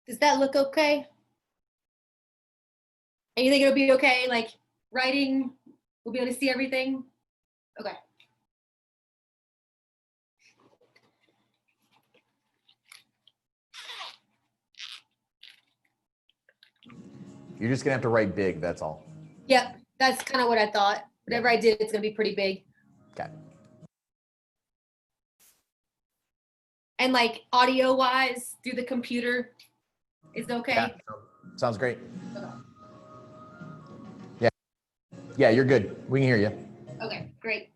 Does that look okay? And you think it'll be okay, like writing, we'll be able to see everything? Okay. You're just gonna have to write big, that's all. Yep, that's kind of what I thought. Whatever I did, it's gonna be pretty big. Okay. And like audio wise, through the computer is okay? Yeah, sounds great. Okay. Yeah, you're good. We can hear you. Okay, great.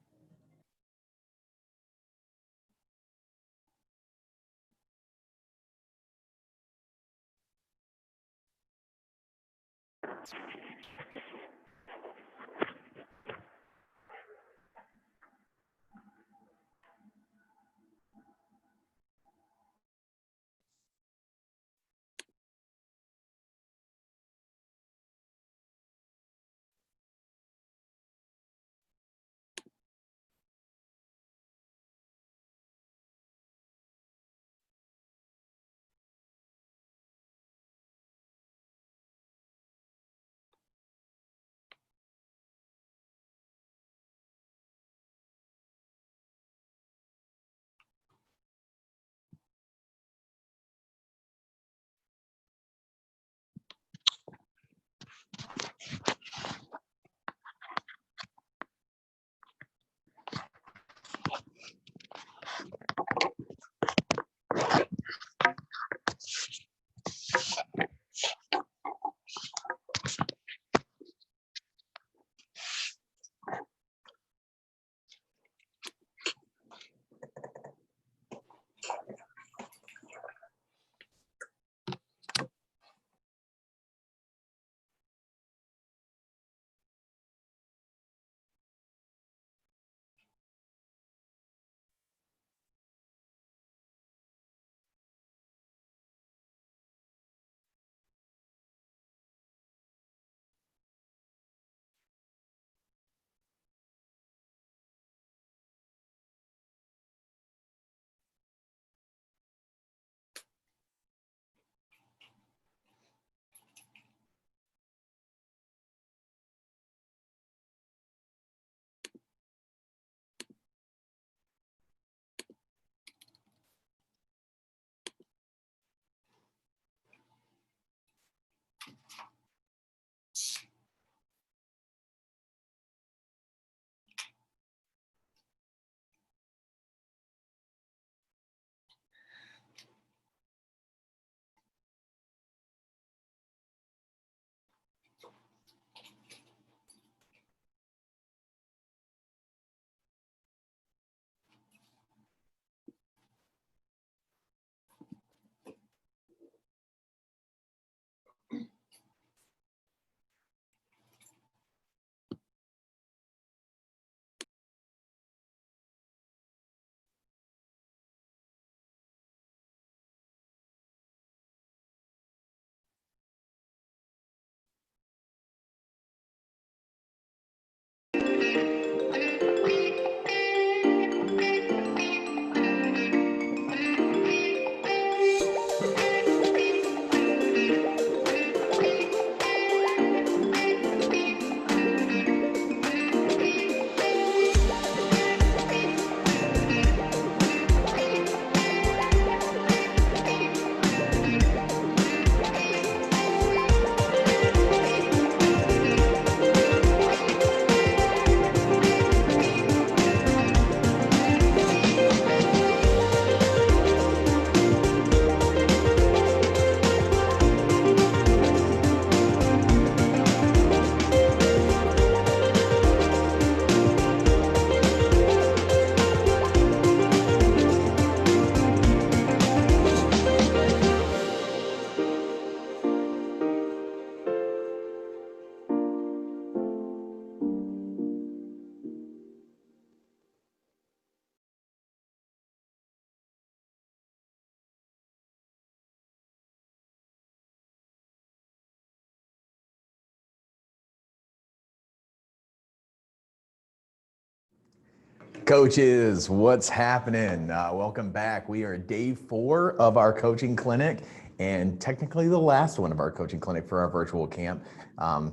Coaches, what's happening? Welcome back. We are day 4 of our coaching clinic, and technically the last one of our coaching clinic for our virtual camp.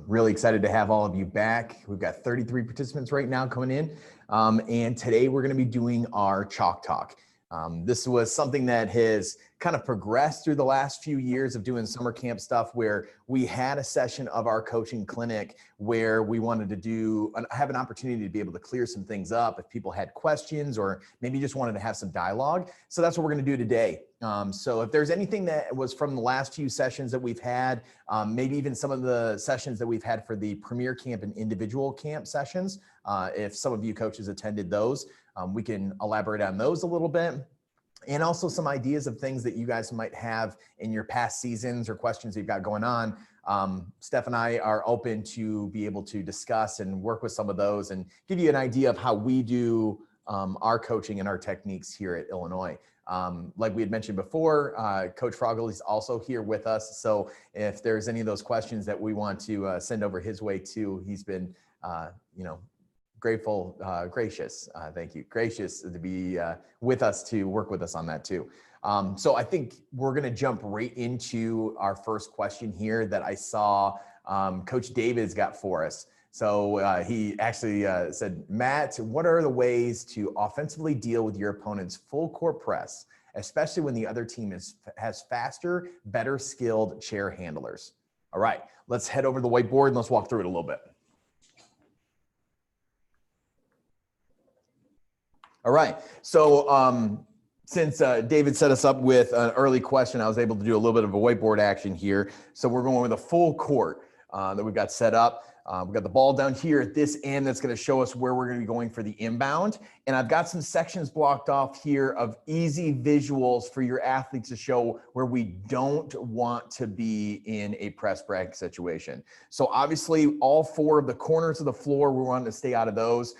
Really excited to have all of you back. We've got 33 participants right now coming in, and today we're going to be doing our Chalk Talk. This was something that has kind of progressed through the last few years of doing summer camp stuff, where we had a session of our coaching clinic where we wanted to have an opportunity to be able to clear some things up if people had questions or maybe just wanted to have some dialogue. So that's what we're going to do today. So if there's anything that was from the last few sessions that we've had, maybe even some of the sessions that we've had for the Premier Camp and individual camp sessions, if some of you coaches attended those, we can elaborate on those a little bit. And also some ideas of things that you guys might have in your past seasons or questions you've got going on. Steph and I are open to be able to discuss and work with some of those and give you an idea of how we do our coaching and our techniques here at Illinois. Like we had mentioned before, Coach Frogley is also here with us. So if there's any of those questions that we want to send over his way too, he's been, gracious to be with us, to work with us on that too. So I think we're going to jump right into our first question here that I saw Coach David's got for us. So he actually said, Matt, what are the ways to offensively deal with your opponent's full court press, especially when the other team has faster, better skilled chair handlers? All right, let's head over to the whiteboard and let's walk through it a little bit. All right, so since David set us up with an early question, I was able to do a little bit of a whiteboard action here. So we're going with a full court that we've got set up. We've got the ball down here at this end that's going to show us where we're going to be going for the inbound. And I've got some sections blocked off here of easy visuals for your athletes to show where we don't want to be in a press break situation. So obviously all four of the corners of the floor, we want to stay out of those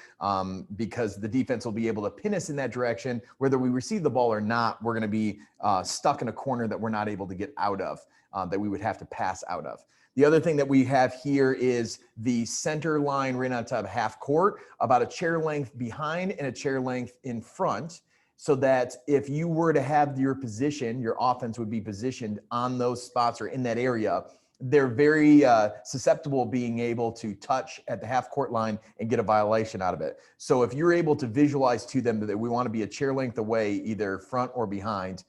because the defense will be able to pin us in that direction. Whether we receive the ball or not, we're going to be stuck in a corner that we're not able to get out of, that we would have to pass out of. The other thing that we have here is the center line right on top of half court, about a chair length behind and a chair length in front, so that if you were to have your position, your offense would be positioned on those spots or in that area. They're very susceptible being able to touch at the half court line and get a violation out of it. So if you're able to visualize to them that we want to be a chair length away, either front or behind,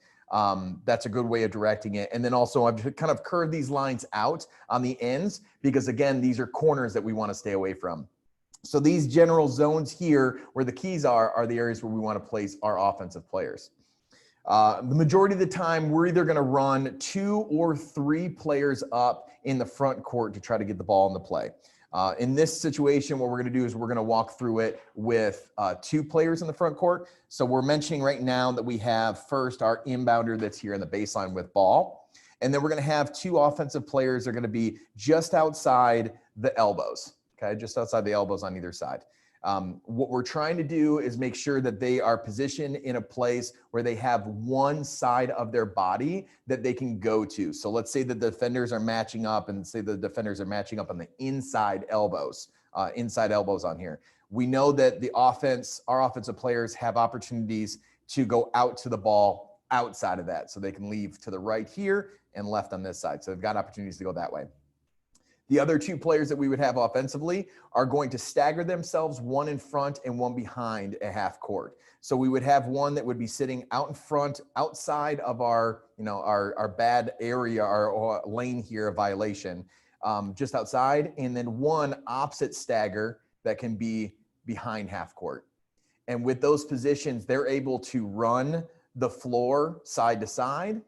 that's a good way of directing it. And then also I've kind of curved these lines out on the ends because again, these are corners that we want to stay away from. So these general zones here where the keys are the areas where we want to place our offensive players. The majority of the time, we're either going to run 2 or 3 players up in the front court to try to get the ball into play. In this situation, what we're going to do is we're going to walk through it with 2 players in the front court. So we're mentioning right now that we have first our inbounder that's here in the baseline with ball. And then we're going to have 2 offensive players that are going to be just outside the elbows, okay, just outside the elbows on either side. What we're trying to do is make sure that they are positioned in a place where they have one side of their body that they can go to. So let's say the defenders are matching up and say the defenders are matching up on the inside elbows on here. We know that our offensive players have opportunities to go out to the ball outside of that. So they can leave to the right here and left on this side. So they've got opportunities to go that way. The other 2 players that we would have offensively are going to stagger themselves, one in front and one behind a half court. So we would have one that would be sitting out in front, outside of our bad area, our lane here, a violation, just outside, and then one opposite stagger that can be behind half court. And with those positions, they're able to run the floor side to side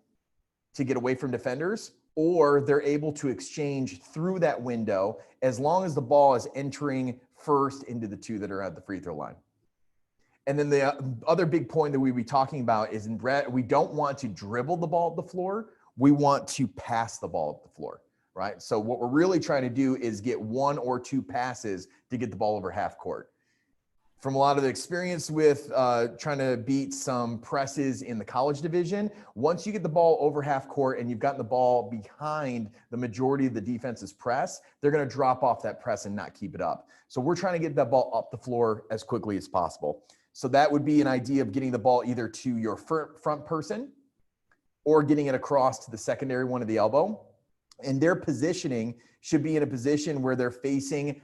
to get away from defenders, or they're able to exchange through that window as long as the ball is entering first into the 2 that are at the free throw line. And then the other big point that we'll be talking about is we don't want to dribble the ball at the floor. We want to pass the ball at the floor, right? So what we're really trying to do is get 1 or 2 passes to get the ball over half court. From a lot of the experience with trying to beat some presses in the college division, once you get the ball over half court and you've gotten the ball behind the majority of the defense's press, they're going to drop off that press and not keep it up. So we're trying to get that ball up the floor as quickly as possible. So that would be an idea of getting the ball either to your front person or getting it across to the secondary one of the elbow. And their positioning should be in a position where they're facing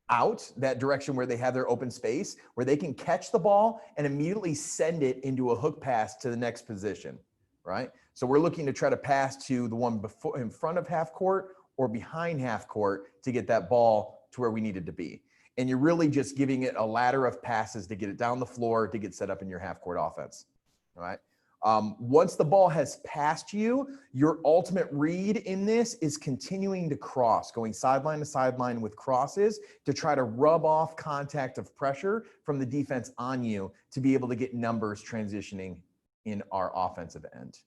out that direction where they have their open space, where they can catch the ball and immediately send it into a hook pass to the next position, right? So we're looking to try to pass to the one before, in front of half court or behind half court to get that ball to where we need it to be. And you're really just giving it a ladder of passes to get it down the floor to get set up in your half court offense, all right? Once the ball has passed you, your ultimate read in this is continuing to cross, going sideline to sideline with crosses to try to rub off contact of pressure from the defense on you to be able to get numbers transitioning in our offensive end.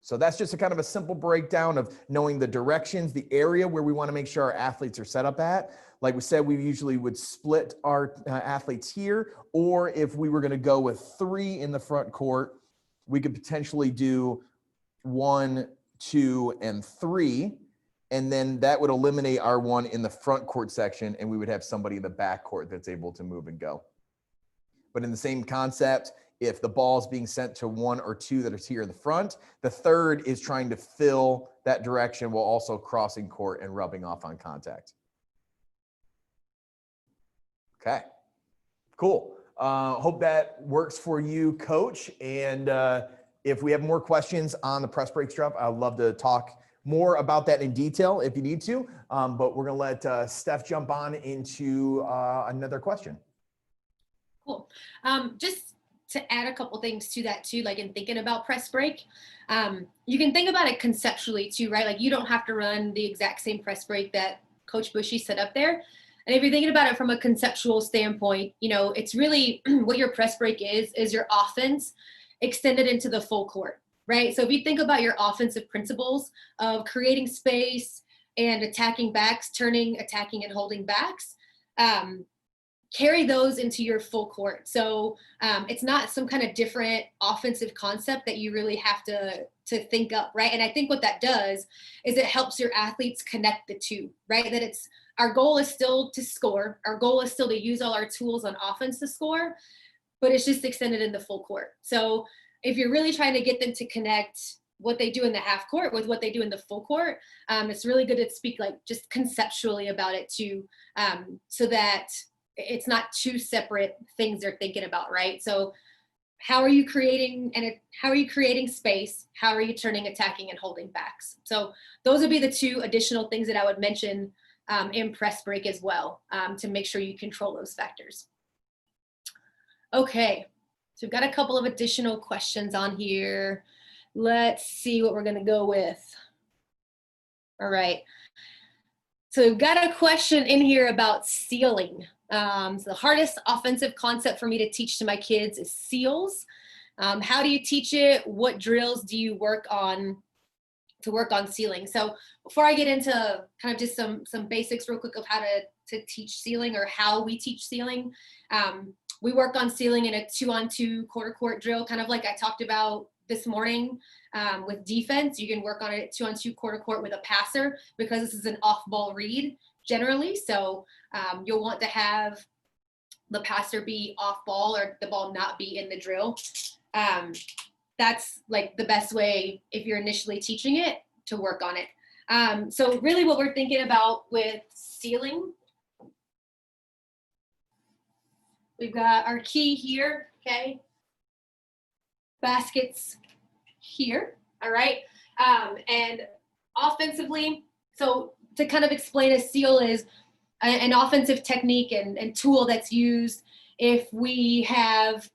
So that's just a kind of a simple breakdown of knowing the directions, the area where we want to make sure our athletes are set up at. Like we said, we usually would split our athletes here, or if we were going to go with 3 in the front court, we could potentially do 1, 2, and 3, and then that would eliminate our one in the front court section, and we would have somebody in the back court that's able to move and go. But in the same concept, if the ball is being sent to 1 or 2 that are here in the front, the third is trying to fill that direction while also crossing court and rubbing off on contact. Okay, cool. Hope that works for you, Coach. And if we have more questions on the press break stuff, I'd love to talk more about that in detail if you need to. But we're going to let Steph jump on into another question. Cool. Just to add a couple things to that too, like in thinking about press break, you can think about it conceptually too, right? Like you don't have to run the exact same press break that Coach Buchi set up there. And if you're thinking about it from a conceptual standpoint, you know, it's really what your press break is your offense extended into the full court, right? So if you think about your offensive principles of creating space and attacking backs, turning, attacking, and holding backs, carry those into your full court. So it's not some kind of different offensive concept that you really have to think up, right? And I think what that does is it helps your athletes connect the two, right? That it's, our goal is still to score. Our goal is still to use all our tools on offense to score, but it's just extended in the full court. So if you're really trying to get them to connect what they do in the half court with what they do in the full court, it's really good to speak like just conceptually about it too, so that it's not two separate things they're thinking about, right? So how are you creating space? How are you turning, attacking, and holding backs? So those would be the 2 additional things that I would mention in press break as well, to make sure you control those factors. Okay, so we've got a couple of additional questions on here. Let's see what we're gonna go with. All right, so we've got a question in here about sealing. So the hardest offensive concept for me to teach to my kids is seals. How do you teach it? What drills do you work on to work on sealing? So before I get into kind of just some basics real quick of how to teach sealing or how we teach sealing, we work on sealing in a 2-on-2 quarter court drill, kind of like I talked about this morning with defense. You can work on it 2-on-2 quarter court with a passer because this is an off-ball read generally. So you'll want to have the passer be off ball or the ball not be in the drill. That's like the best way if you're initially teaching it to work on it. So really what we're thinking about with sealing, we've got our key here, okay? Baskets here, all right? And offensively, so to kind of explain a seal is an offensive technique and tool that's used if we have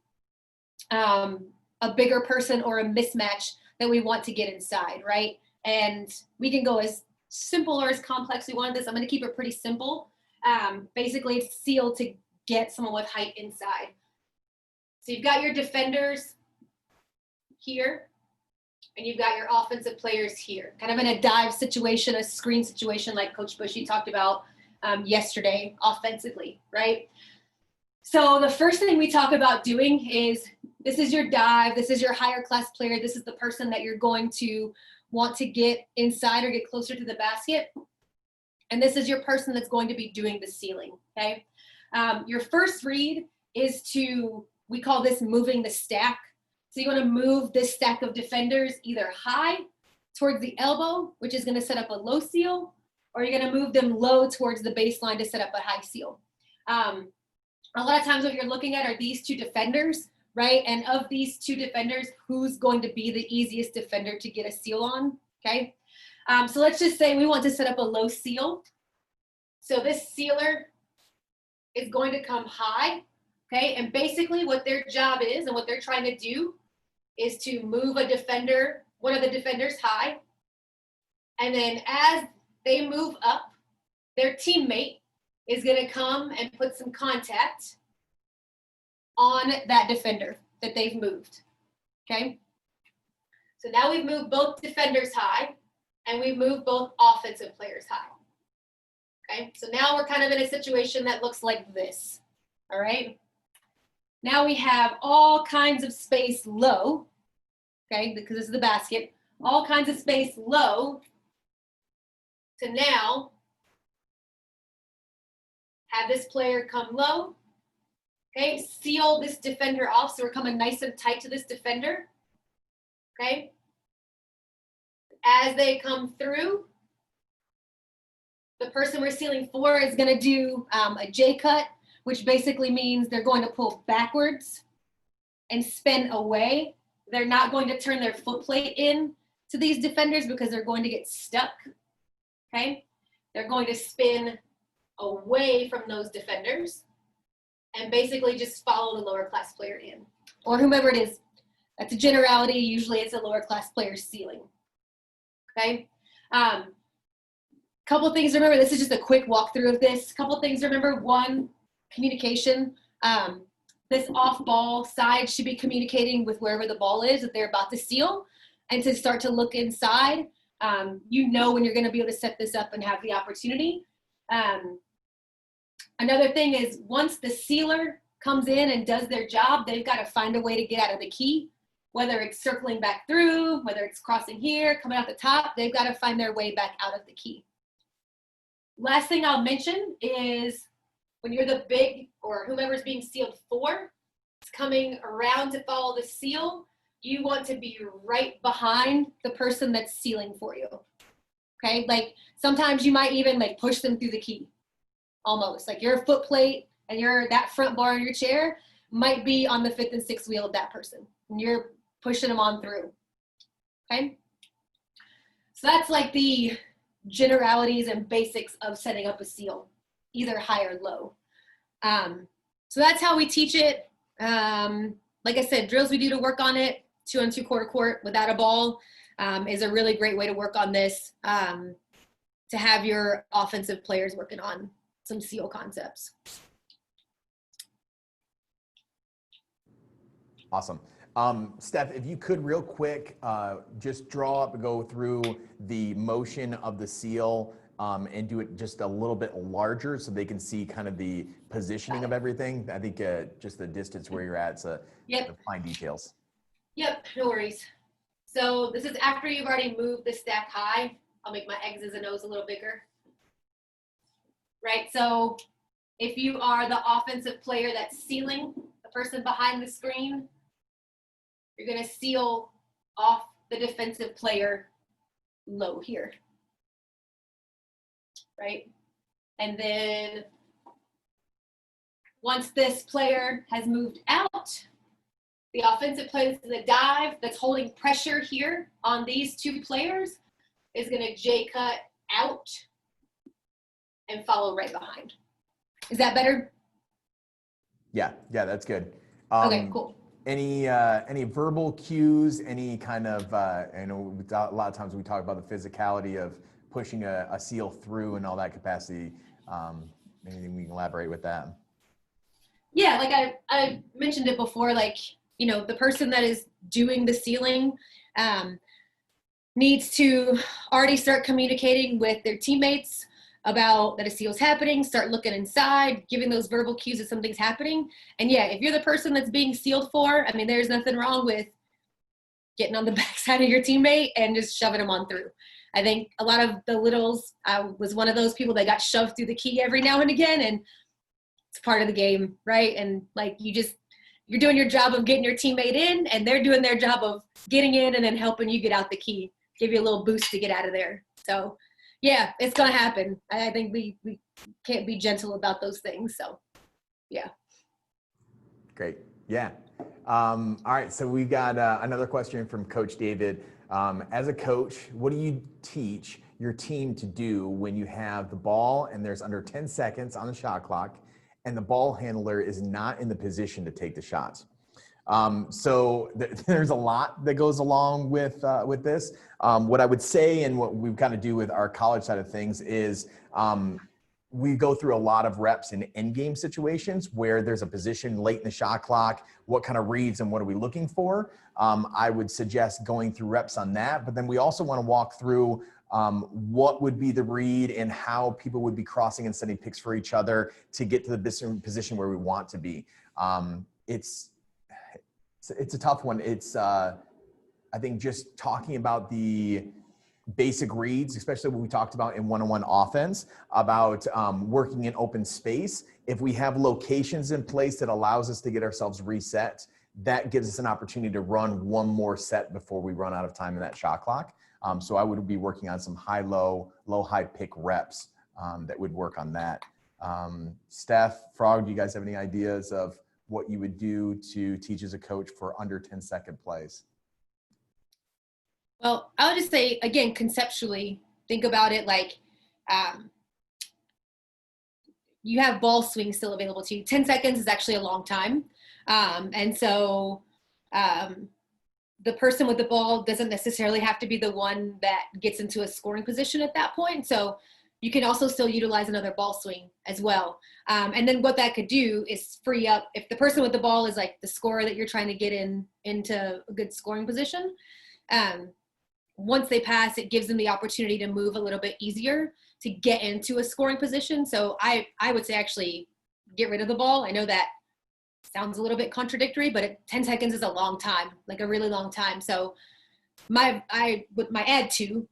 a bigger person or a mismatch that we want to get inside, right? And we can go as simple or as complex we want this. I'm going to keep it pretty simple. Basically, it's seal to get someone with height inside. So you've got your defenders here, and you've got your offensive players here, kind of in a dive situation, a screen situation like Coach Buchi talked about yesterday offensively, right? So the first thing we talk about doing is, this is your dive, this is your higher class player, this is the person that you're going to want to get inside or get closer to the basket. And this is your person that's going to be doing the sealing, okay? Your first read is to, we call this moving the stack. So you want to move this stack of defenders either high towards the elbow, which is going to set up a low seal, or you're going to move them low towards the baseline to set up a high seal. A lot of times what you're looking at are these two defenders, right? And of these two defenders, who's going to be the easiest defender to get a seal on, okay? So let's just say we want to set up a low seal. So this sealer is going to come high, okay? And basically what their job is and what they're trying to do is to move a defender, one of the defenders high. And then as they move up, their teammate is going to come and put some contact on that defender that they've moved, okay? So now we've moved both defenders high, and we've moved both offensive players high, okay? So now we're kind of in a situation that looks like this, all right? Now we have all kinds of space low, okay, because this is the basket, all kinds of space low to now have this player come low, okay, seal this defender off so we're coming nice and tight to this defender, okay? As they come through, the person we're sealing for is going to do a J cut, which basically means they're going to pull backwards and spin away. They're not going to turn their foot plate in to these defenders because they're going to get stuck, okay? They're going to spin away from those defenders and basically just follow the lower class player in, or whomever it is. That's a generality. Usually it's a lower class player sealing, okay? Couple things to remember. This is just a quick walkthrough of this. Couple things to remember. One, communication. This off ball side should be communicating with wherever the ball is that they're about to seal, and to start to look inside. You know when you're going to be able to set this up and have the opportunity. Another thing is once the sealer comes in and does their job, they've got to find a way to get out of the key, whether it's circling back through, whether it's crossing here, coming out the top, they've got to find their way back out of the key. Last thing I'll mention is when you're the big or whomever's being sealed for, it's coming around to follow the seal, you want to be right behind the person that's sealing for you, okay? Like sometimes you might even like push them through the key. Almost like your foot plate and that front bar in your chair might be on the 5th and 6th wheel of that person, and you're pushing them on through, okay? So that's like the generalities and basics of setting up a seal, either high or low. So that's how we teach it. Like I said, drills we do to work on it, 2-on-2 quarter court without a ball is a really great way to work on this, to have your offensive players working on some seal concepts. Awesome. Steph, if you could real quick, just draw up and go through the motion of the seal and do it just a little bit larger so they can see kind of the positioning of everything. I think just the distance where you're at, so the fine details. Yep, no worries. So this is after you've already moved the stack high. I'll make my X's and O's a little bigger. Right, so if you are the offensive player that's sealing, the person behind the screen, you're going to seal off the defensive player low here, right? And then once this player has moved out, the offensive player that's in the dive that's holding pressure here on these two players is going to J cut out and follow right behind. Is that better? Yeah, that's good. Okay, cool. Any verbal cues, any kind of, I know a lot of times we talk about the physicality of pushing a seal through and all that capacity. Anything we can elaborate with that? Yeah, like I mentioned it before, like, you know, the person that is doing the sealing needs to already start communicating with their teammates about that a seal is happening, start looking inside, giving those verbal cues that something's happening. And yeah, if you're the person that's being sealed for, I mean, there's nothing wrong with getting on the backside of your teammate and just shoving them on through. I think a lot of the littles, I was one of those people that got shoved through the key every now and again, and it's part of the game, right? And like you you're doing your job of getting your teammate in, and they're doing their job of getting in and then helping you get out the key, give you a little boost to get out of there. So yeah, it's going to happen. I think we can't be gentle about those things. So yeah. Great. Yeah. All right. So we've got another question from Coach David. As a coach, what do you teach your team to do when you have the ball and there's under 10 seconds on the shot clock and the ball handler is not in the position to take the shots? So there's a lot that goes along with this. What I would say, and what we kind of do with our college side of things, is we go through a lot of reps in end game situations where there's a position late in the shot clock. What kind of reads and what are we looking for? I would suggest going through reps on that, but then we also want to walk through what would be the read and how people would be crossing and sending picks for each other to get to the position where we want to be. It's a tough one. It's, I think, just talking about the basic reads, especially what we talked about in one-on-one offense, about working in open space. If we have locations in place that allows us to get ourselves reset, that gives us an opportunity to run one more set before we run out of time in that shot clock. So I would be working on some high-low, low-high pick reps that would work on that. Steph, Frog, do you guys have any ideas of what you would do to teach as a coach for under 10-second plays? Well, I would just say, again, conceptually, think about it like you have ball swing still available to you. 10 seconds is actually a long time. And so the person with the ball doesn't necessarily have to be the one that gets into a scoring position at that point. So you can also still utilize another ball swing as well. And then what that could do is free up, if the person with the ball is like the scorer that you're trying to get into a good scoring position, once they pass, it gives them the opportunity to move a little bit easier to get into a scoring position. So I would say actually get rid of the ball. I know that sounds a little bit contradictory, but 10 seconds is a long time, like a really long time. So my add to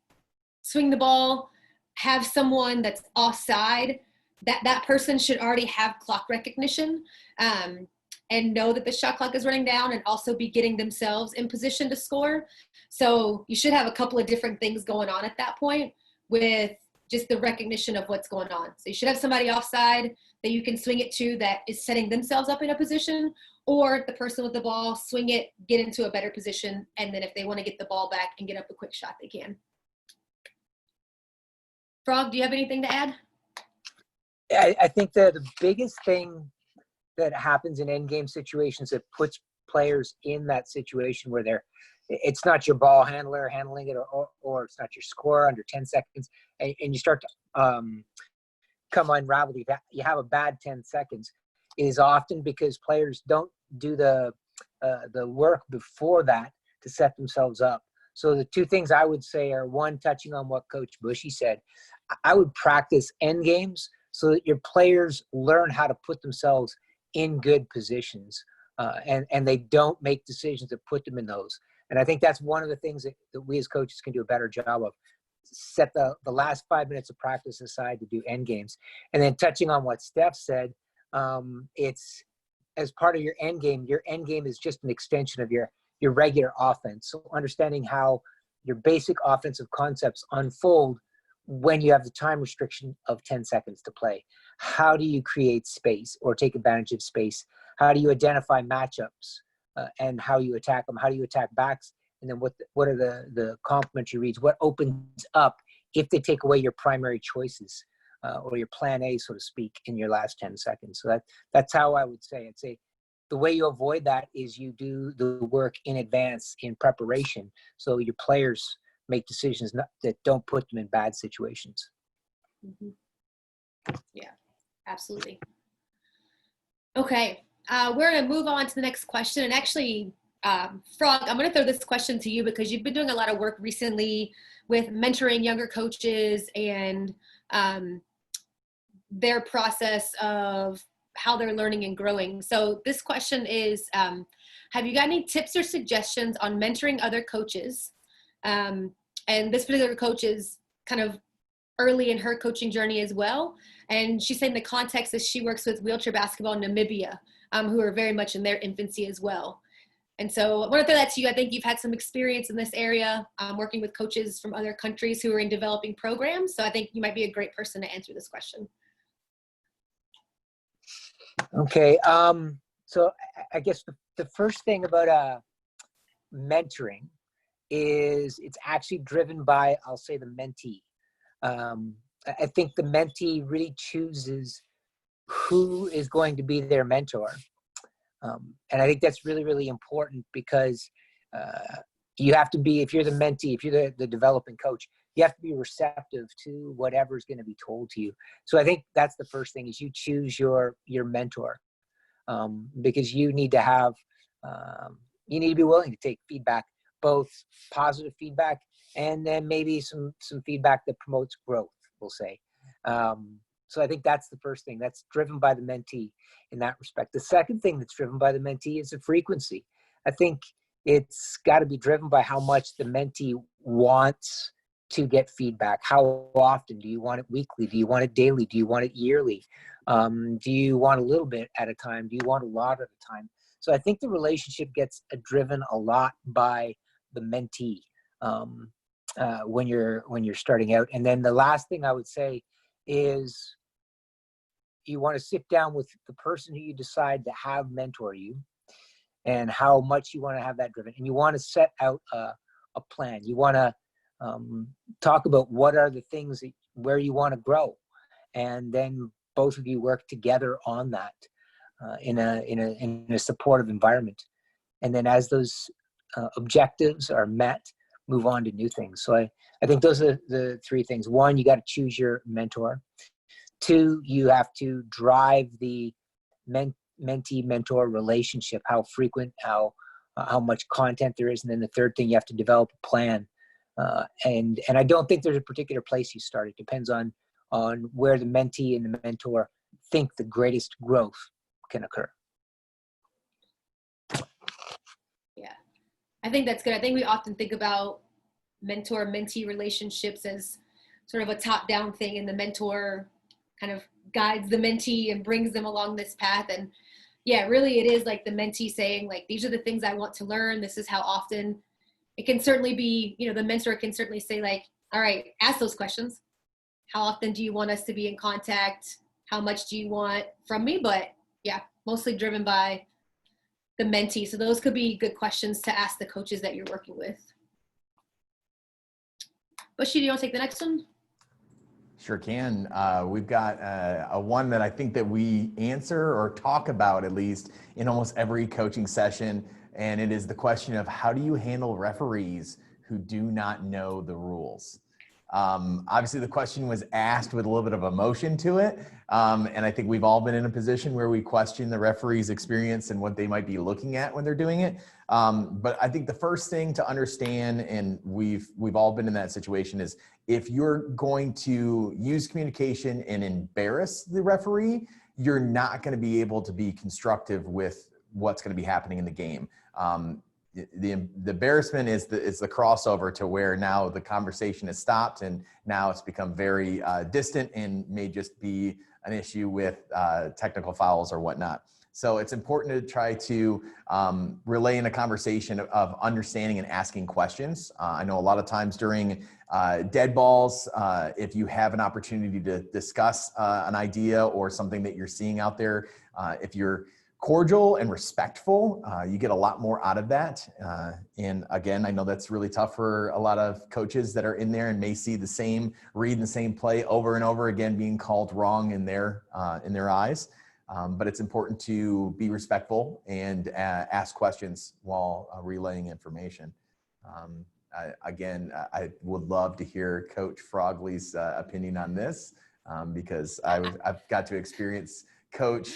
swing the ball, have someone that's offside, that person should already have clock recognition and know that the shot clock is running down and also be getting themselves in position to score. So you should have a couple of different things going on at that point with just the recognition of what's going on. So you should have somebody offside that you can swing it to that is setting themselves up in a position, or the person with the ball, swing it, get into a better position, and then if they want to get the ball back and get up a quick shot, they can. Frog, do you have anything to add? I think that the biggest thing that happens in end game situations that puts players in that situation where it's not your ball handler handling it, or it's not your scorer under 10 seconds, and you start to come unraveled. You have a bad 10 seconds, is often because players don't do the work before that to set themselves up. So the two things I would say are, one, touching on what Coach Buchi said, I would practice end games so that your players learn how to put themselves in good positions, and they don't make decisions that put them in those. And I think that's one of the things that we as coaches can do a better job of. Set the last 5 minutes of practice aside to do end games. And then touching on what Steph said, it's as part of your end game is just an extension of your regular offense. So understanding how your basic offensive concepts unfold when you have the time restriction of 10 seconds to play. How do you create space or take advantage of space? How do you identify matchups and how you attack them? How do you attack backs? And then what are the complementary reads? What opens up if they take away your primary choices or your plan A, so to speak, in your last 10 seconds? So that's how I would say. I'd say the way you avoid that is you do the work in advance in preparation, so your players make decisions that don't put them in bad situations. Mm-hmm. Yeah, absolutely. Okay, we're going to move on to the next question. And actually, Frog, I'm going to throw this question to you because you've been doing a lot of work recently with mentoring younger coaches and their process of how they're learning and growing. So this question is, have you got any tips or suggestions on mentoring other coaches? And this particular coach is kind of early in her coaching journey as well. And she's saying the context is she works with wheelchair basketball in Namibia. who are very much in their infancy as well. And so I want to throw that to you. I think you've had some experience in this area, working with coaches from other countries who are in developing programs. So I think you might be a great person to answer this question. Okay. So I guess the first thing about mentoring is it's actually driven by, I'll say, the mentee. I think the mentee really chooses who is going to be their mentor. And I think that's really, really important because you have to be, if you're the mentee, if you're the developing coach, you have to be receptive to whatever's going to be told to you. So I think that's the first thing is you choose your mentor, because you need to have, you need to be willing to take feedback, both positive feedback and then maybe some feedback that promotes growth, we'll say. So I think that's the first thing that's driven by the mentee in that respect. The second thing that's driven by the mentee is the frequency. I think it's got to be driven by how much the mentee wants to get feedback. How often? Do you want it weekly? Do you want it daily? Do you want it yearly? Do you want a little bit at a time? Do you want a lot at a time? So I think the relationship gets driven a lot by the mentee when you're starting out. And then the last thing I would say is you want to sit down with the person who you decide to have mentor you and how much you want to have that driven. And you want to set out a plan. You want to talk about what are the things where you want to grow. And then both of you work together on that in a supportive environment. And then as those objectives are met, move on to new things. So I think those are the three things. One, you got to choose your mentor. Two, you have to drive the mentee-mentor relationship, how frequent, how much content there is. And then the third thing, you have to develop a plan. And I don't think there's a particular place you start. It depends on where the mentee and the mentor think the greatest growth can occur. Yeah, I think that's good. I think we often think about mentor-mentee relationships as sort of a top-down thing, and the mentor kind of guides the mentee and brings them along this path. And yeah, really it is like the mentee saying, like, these are the things I want to learn. This is how often. It can certainly be, the mentor can certainly say, like, all right, ask those questions. How often do you want us to be in contact? How much do you want from me? But yeah, mostly driven by the mentee. So those could be good questions to ask the coaches that you're working with. Buchi, do you want to take the next one? Sure can. We've got a one that I think that we answer or talk about at least in almost every coaching session. And it is the question of how do you handle referees who do not know the rules? Obviously the question was asked with a little bit of emotion to it. And I think we've all been in a position where we question the referee's experience and what they might be looking at when they're doing it. But I think the first thing to understand, and we've all been in that situation, is if you're going to use communication and embarrass the referee, you're not going to be able to be constructive with what's going to be happening in the game. The embarrassment is the crossover to where now the conversation has stopped and now it's become very distant and may just be an issue with technical fouls or whatnot. So it's important to try to relay in a conversation of understanding and asking questions. I know a lot of times during dead balls, if you have an opportunity to discuss an idea or something that you're seeing out there, if you're cordial and respectful, you get a lot more out of that. And again, I know that's really tough for a lot of coaches that are in there and may see the same, read the same play over and over again, being called wrong in their eyes. But it's important to be respectful and ask questions while relaying information. I would love to hear Coach Frogley's opinion on this because I've got to experience Coach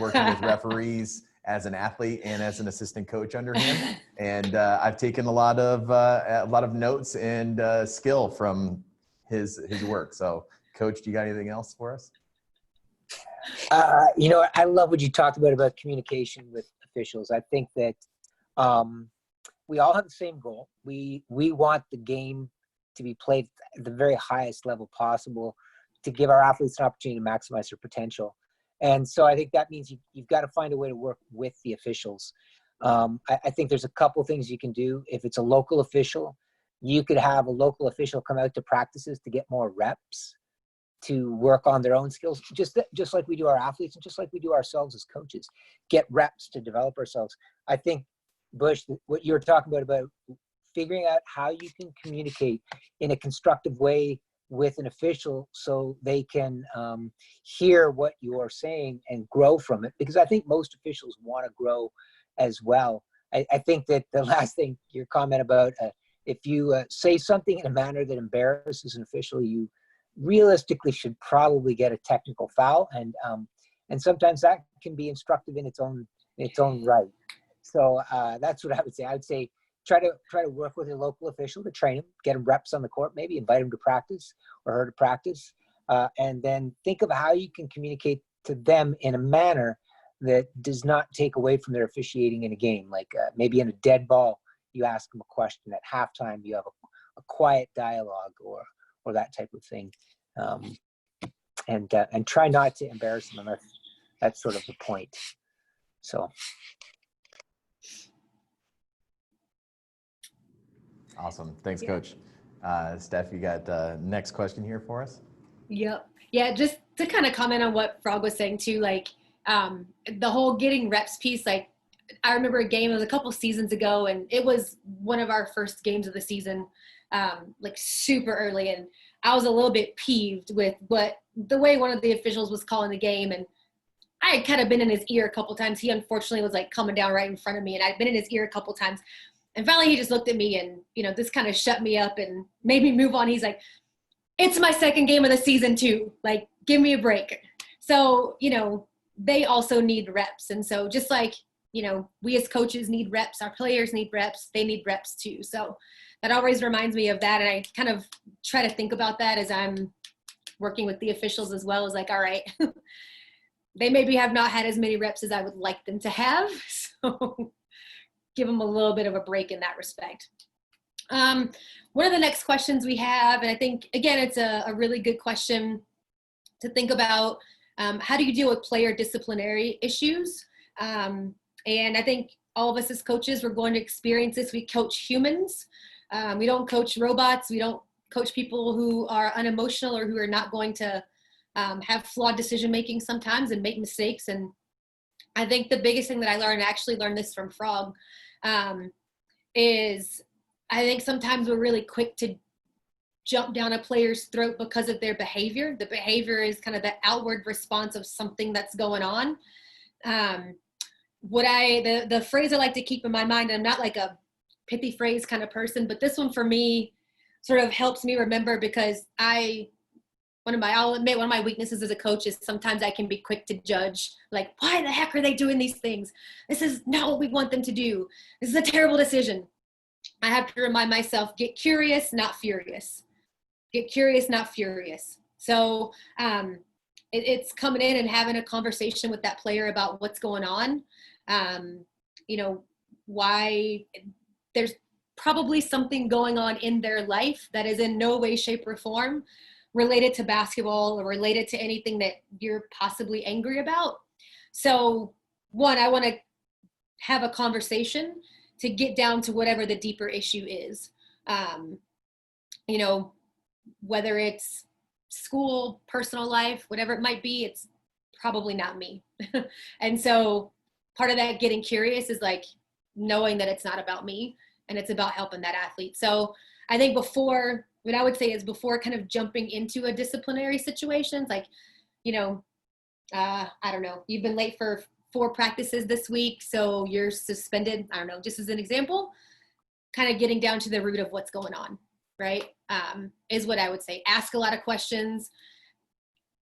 working with referees as an athlete and as an assistant coach under him, and I've taken a lot of notes and skill from his work. So, Coach, do you got anything else for us? I love what you talked about communication with officials. I think that we all have the same goal. We want the game to be played at the very highest level possible to give our athletes an opportunity to maximize their potential. And so I think that means you've got to find a way to work with the officials. I think there's a couple things you can do. If it's a local official, you could have a local official come out to practices to get more reps, to work on their own skills, just like we do our athletes and just like we do ourselves as coaches, get reps to develop ourselves. I think, Bush, what you're talking about figuring out how you can communicate in a constructive way with an official so they can hear what you are saying and grow from it, because I think most officials want to grow as well. I think that the last thing, your comment about if you say something in a manner that embarrasses an official, you realistically should probably get a technical foul, and sometimes that can be instructive in its own right. So that's what I would say. I would say try to work with a local official to train him, get him reps on the court, maybe invite him to practice or her to practice, and then think of how you can communicate to them in a manner that does not take away from their officiating in a game. Like maybe in a dead ball, you ask them a question. At halftime, you have a quiet dialogue or that type of thing, and try not to embarrass them. That's sort of the point. So. Awesome. Thanks, Coach. Steph, you got the next question here for us? Yep. Yeah, just to kind of comment on what Frog was saying too, like the whole getting reps piece. Like I remember a game, it was a couple seasons ago, and it was one of our first games of the season, like super early, and I was a little bit peeved with the way one of the officials was calling the game, and I had kind of been in his ear a couple times. He unfortunately was like coming down right in front of me, and I'd been in his ear a couple times. And finally he just looked at me and, this kind of shut me up and made me move on. He's like, it's my second game of the season too. Like, give me a break. So, they also need reps. And so just like, we as coaches need reps, our players need reps, they need reps too. So that always reminds me of that. And I kind of try to think about that as I'm working with the officials as well, as like, all right, they maybe have not had as many reps as I would like them to have. So give them a little bit of a break in that respect. One of the next questions we have, and I think, again, it's a really good question to think about, how do you deal with player disciplinary issues? And I think all of us as coaches, we're going to experience this. We coach humans. We don't coach robots. We don't coach people who are unemotional or who are not going to have flawed decision-making sometimes and make mistakes. And I think the biggest thing that I learned, I actually learned this from Frog, is I think sometimes we're really quick to jump down a player's throat because of their behavior. The behavior is kind of the outward response of something that's going on. The phrase I like to keep in my mind, and I'm not like a pithy phrase kind of person, but this one for me sort of helps me remember, because I'll admit one of my weaknesses as a coach is sometimes I can be quick to judge, like, why the heck are they doing these things? This is not what we want them to do. This is a terrible decision. I have to remind myself, get curious, not furious. Get curious, not furious. So it's coming in and having a conversation with that player about what's going on. Why there's probably something going on in their life that is in no way, shape, or form related to basketball or related to anything that you're possibly angry about. So one, I want to have a conversation to get down to whatever the deeper issue is. Whether it's school, personal life, whatever it might be, it's probably not me. And so part of that getting curious is like knowing that it's not about me and it's about helping that athlete. So I think what I would say is before kind of jumping into a disciplinary situation, like, I don't know, you've been late for 4 practices this week, so you're suspended. I don't know, just as an example, kind of getting down to the root of what's going on, right? Is what I would say. Ask a lot of questions.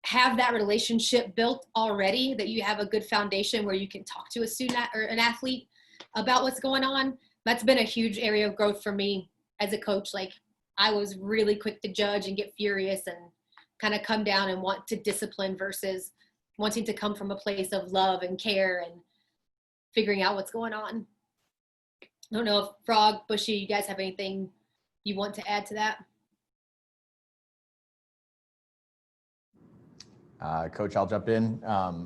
Have that relationship built already, that you have a good foundation where you can talk to a student or an athlete about what's going on. That's been a huge area of growth for me as a coach. Like, I was really quick to judge and get furious and kind of come down and want to discipline versus wanting to come from a place of love and care and figuring out what's going on. I don't know if Frog, Bushy, you guys have anything you want to add to that? Coach, I'll jump in.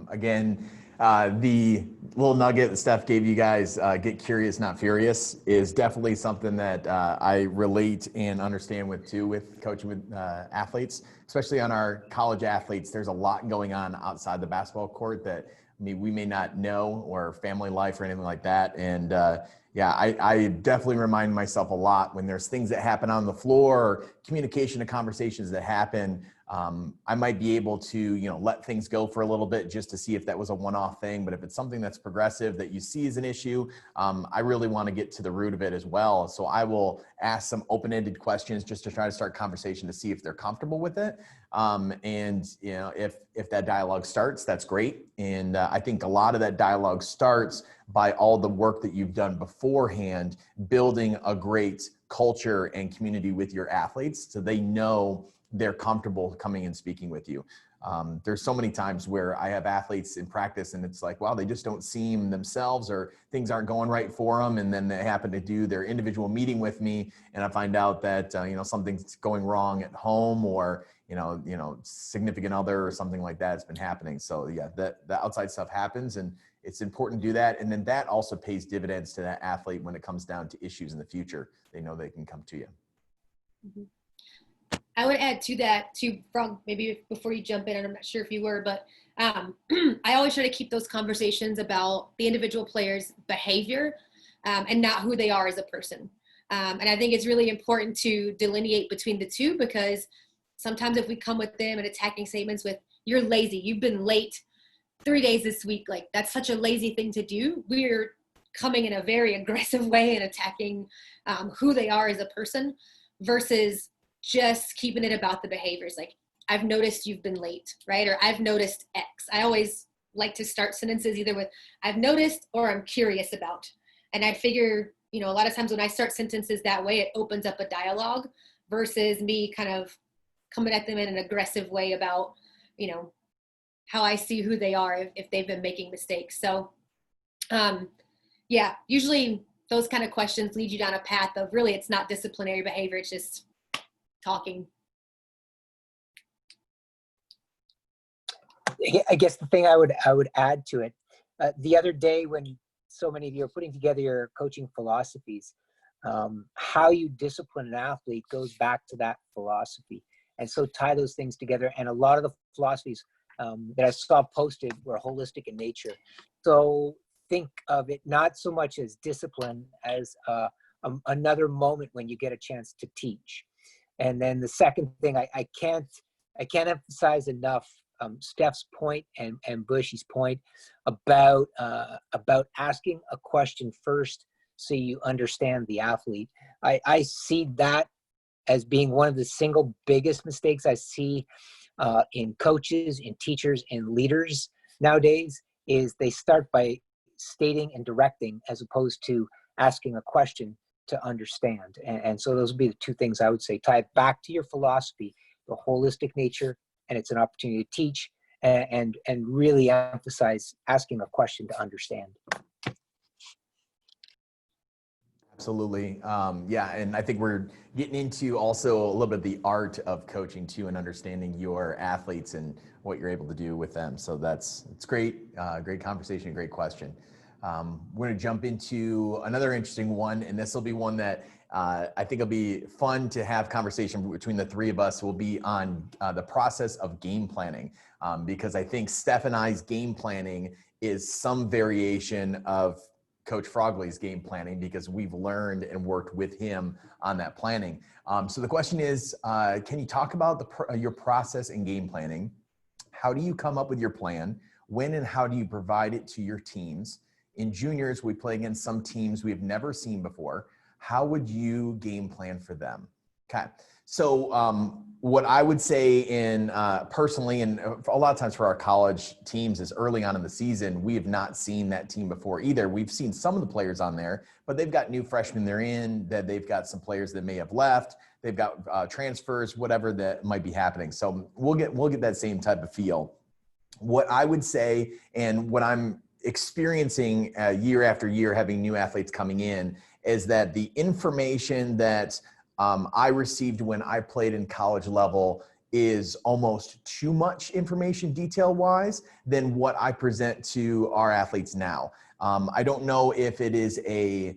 Again, the little nugget that Steph gave you guys, get curious, not furious, is definitely something that I relate and understand with too, with coaching with athletes, especially on our college athletes. There's a lot going on outside the basketball court that we may not know, or family life or anything like that. And yeah, I definitely remind myself a lot when there's things that happen on the floor, or communication and conversations that happen. I might be able to, let things go for a little bit just to see if that was a one-off thing. But if it's something that's progressive that you see as an issue, I really want to get to the root of it as well. So I will ask some open-ended questions just to try to start conversation to see if they're comfortable with it. And if that dialogue starts, that's great. And I think a lot of that dialogue starts by all the work that you've done beforehand, building a great culture and community with your athletes, so they know they're comfortable coming and speaking with you. There's so many times where I have athletes in practice and it's like, wow, they just don't seem themselves, or things aren't going right for them. And then they happen to do their individual meeting with me, and I find out that, something's going wrong at home, or, significant other or something like that has been happening. So yeah, the outside stuff happens, and it's important to do that. And then that also pays dividends to that athlete when it comes down to issues in the future. They know they can come to you. Mm-hmm. I would add to that, Frog, maybe before you jump in, and I'm not sure if you were, but I always try to keep those conversations about the individual player's behavior and not who they are as a person. And I think it's really important to delineate between the two, because sometimes if we come with them and attacking statements with, you're lazy, you've been late 3 days this week, like that's such a lazy thing to do. We're coming in a very aggressive way and attacking who they are as a person, versus just keeping it about the behaviors. Like, I've noticed you've been late, right? Or I've noticed X. I always like to start sentences either with I've noticed or I'm curious about. And I figure, a lot of times when I start sentences that way, it opens up a dialogue versus me kind of coming at them in an aggressive way about, how I see who they are if they've been making mistakes. So yeah, usually those kind of questions lead you down a path of really, it's not disciplinary behavior. It's just talking. I guess the thing I would add to it, the other day when so many of you are putting together your coaching philosophies, how you discipline an athlete goes back to that philosophy. And so tie those things together. And a lot of the philosophies that I saw posted were holistic in nature. So think of it not so much as discipline as another moment when you get a chance to teach. And then the second thing, I can't emphasize enough Steph's point and Bushy's point about asking a question first so you understand the athlete. I see that as being one of the single biggest mistakes I see in coaches, in teachers, in leaders nowadays, is they start by stating and directing as opposed to asking a question to understand. And so those would be the two things I would say. Tie it back to your philosophy, the holistic nature, and it's an opportunity to teach, and really emphasize asking a question to understand. Absolutely. Yeah. And I think we're getting into also a little bit of the art of coaching too, and understanding your athletes and what you're able to do with them. So it's great. Great conversation. Great question. We're going to jump into another interesting one, and this will be one that I think it'll be fun to have conversation between the three of us. Will be on the process of game planning, because I think Steph and I's game planning is some variation of Coach Frogley's game planning, because we've learned and worked with him on that planning. So the question is, can you talk about your process in game planning? How do you come up with your plan? When and how do you provide it to your teams? In juniors, we play against some teams we've never seen before. How would you game plan for them? Okay. So what I would say in personally, and a lot of times for our college teams, is early on in the season, we have not seen that team before either. We've seen some of the players on there, but they've got new freshmen they're in, that they've got some players that may have left. They've got transfers, whatever that might be happening. So we'll get that same type of feel. What I would say, and what I'm experiencing year after year, having new athletes coming in, is that the information that I received when I played in college level is almost too much information detail-wise than what I present to our athletes now. I don't know if it is a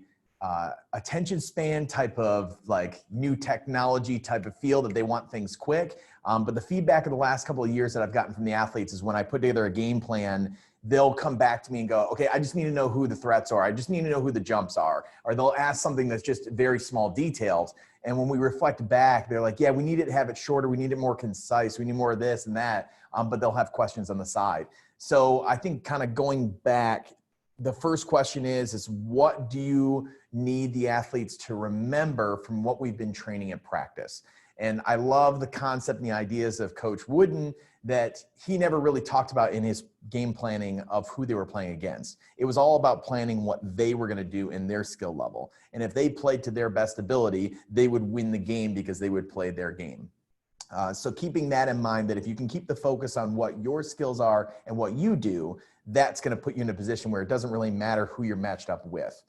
attention span type of like new technology type of feel that they want things quick. But the feedback of the last couple of years that I've gotten from the athletes is when I put together a game plan, they'll come back to me and go, okay, I just need to know who the threats are. I just need to know who the jumps are. Or they'll ask something that's just very small details. And when we reflect back, they're like, yeah, we need to have it shorter. We need it more concise. We need more of this and that. But they'll have questions on the side. So I think kind of going back, the first question is what do you need the athletes to remember from what we've been training in practice? And I love the concept and the ideas of Coach Wooden that he never really talked about in his game planning of who they were playing against. It was all about planning what they were going to do in their skill level. And if they played to their best ability, they would win the game because they would play their game. So keeping that in mind, that if you can keep the focus on what your skills are and what you do, that's going to put you in a position where it doesn't really matter who you're matched up with.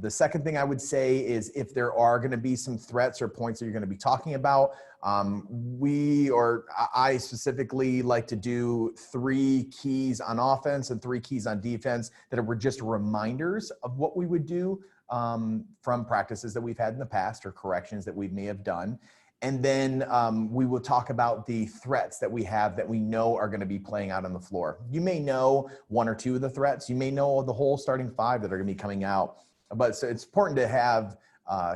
The second thing I would say is if there are going to be some threats or points that you're going to be talking about, I specifically like to do 3 keys on offense and 3 keys on defense that were just reminders of what we would do from practices that we've had in the past or corrections that we may have done. And then we will talk about the threats that we have that we know are going to be playing out on the floor. You may know 1 or 2 of the threats. You may know the whole starting 5 that are going to be coming out. But so it's important to have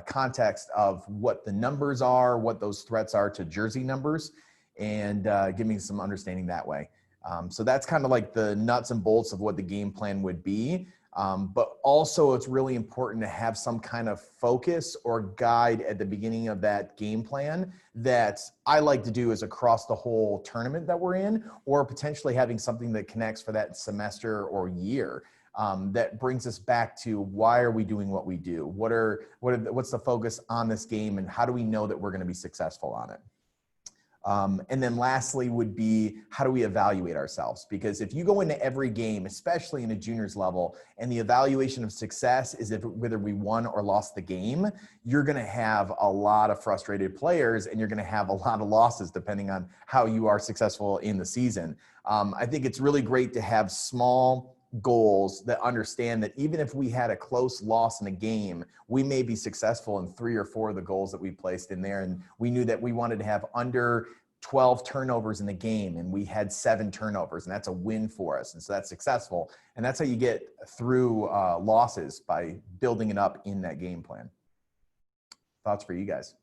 context of what the numbers are, what those threats are to jersey numbers, and give me some understanding that way. So that's kind of like the nuts and bolts of what the game plan would be. But also it's really important to have some kind of focus or guide at the beginning of that game plan that I like to do is across the whole tournament that we're in, or potentially having something that connects for that semester or year. That brings us back to why are we doing what we do? What's the focus on this game, and how do we know that we're going to be successful on it? And then lastly would be, how do we evaluate ourselves? Because if you go into every game, especially in a juniors level, and the evaluation of success is whether we won or lost the game, you're going to have a lot of frustrated players and you're going to have a lot of losses depending on how you are successful in the season. I think it's really great to have small goals that understand that even if we had a close loss in a game, we may be successful in 3 or 4 of the goals that we placed in there. And we knew that we wanted to have under 12 turnovers in the game, and we had 7 turnovers, and that's a win for us. And so that's successful. And that's how you get through losses, by building it up in that game plan. Thoughts for you guys?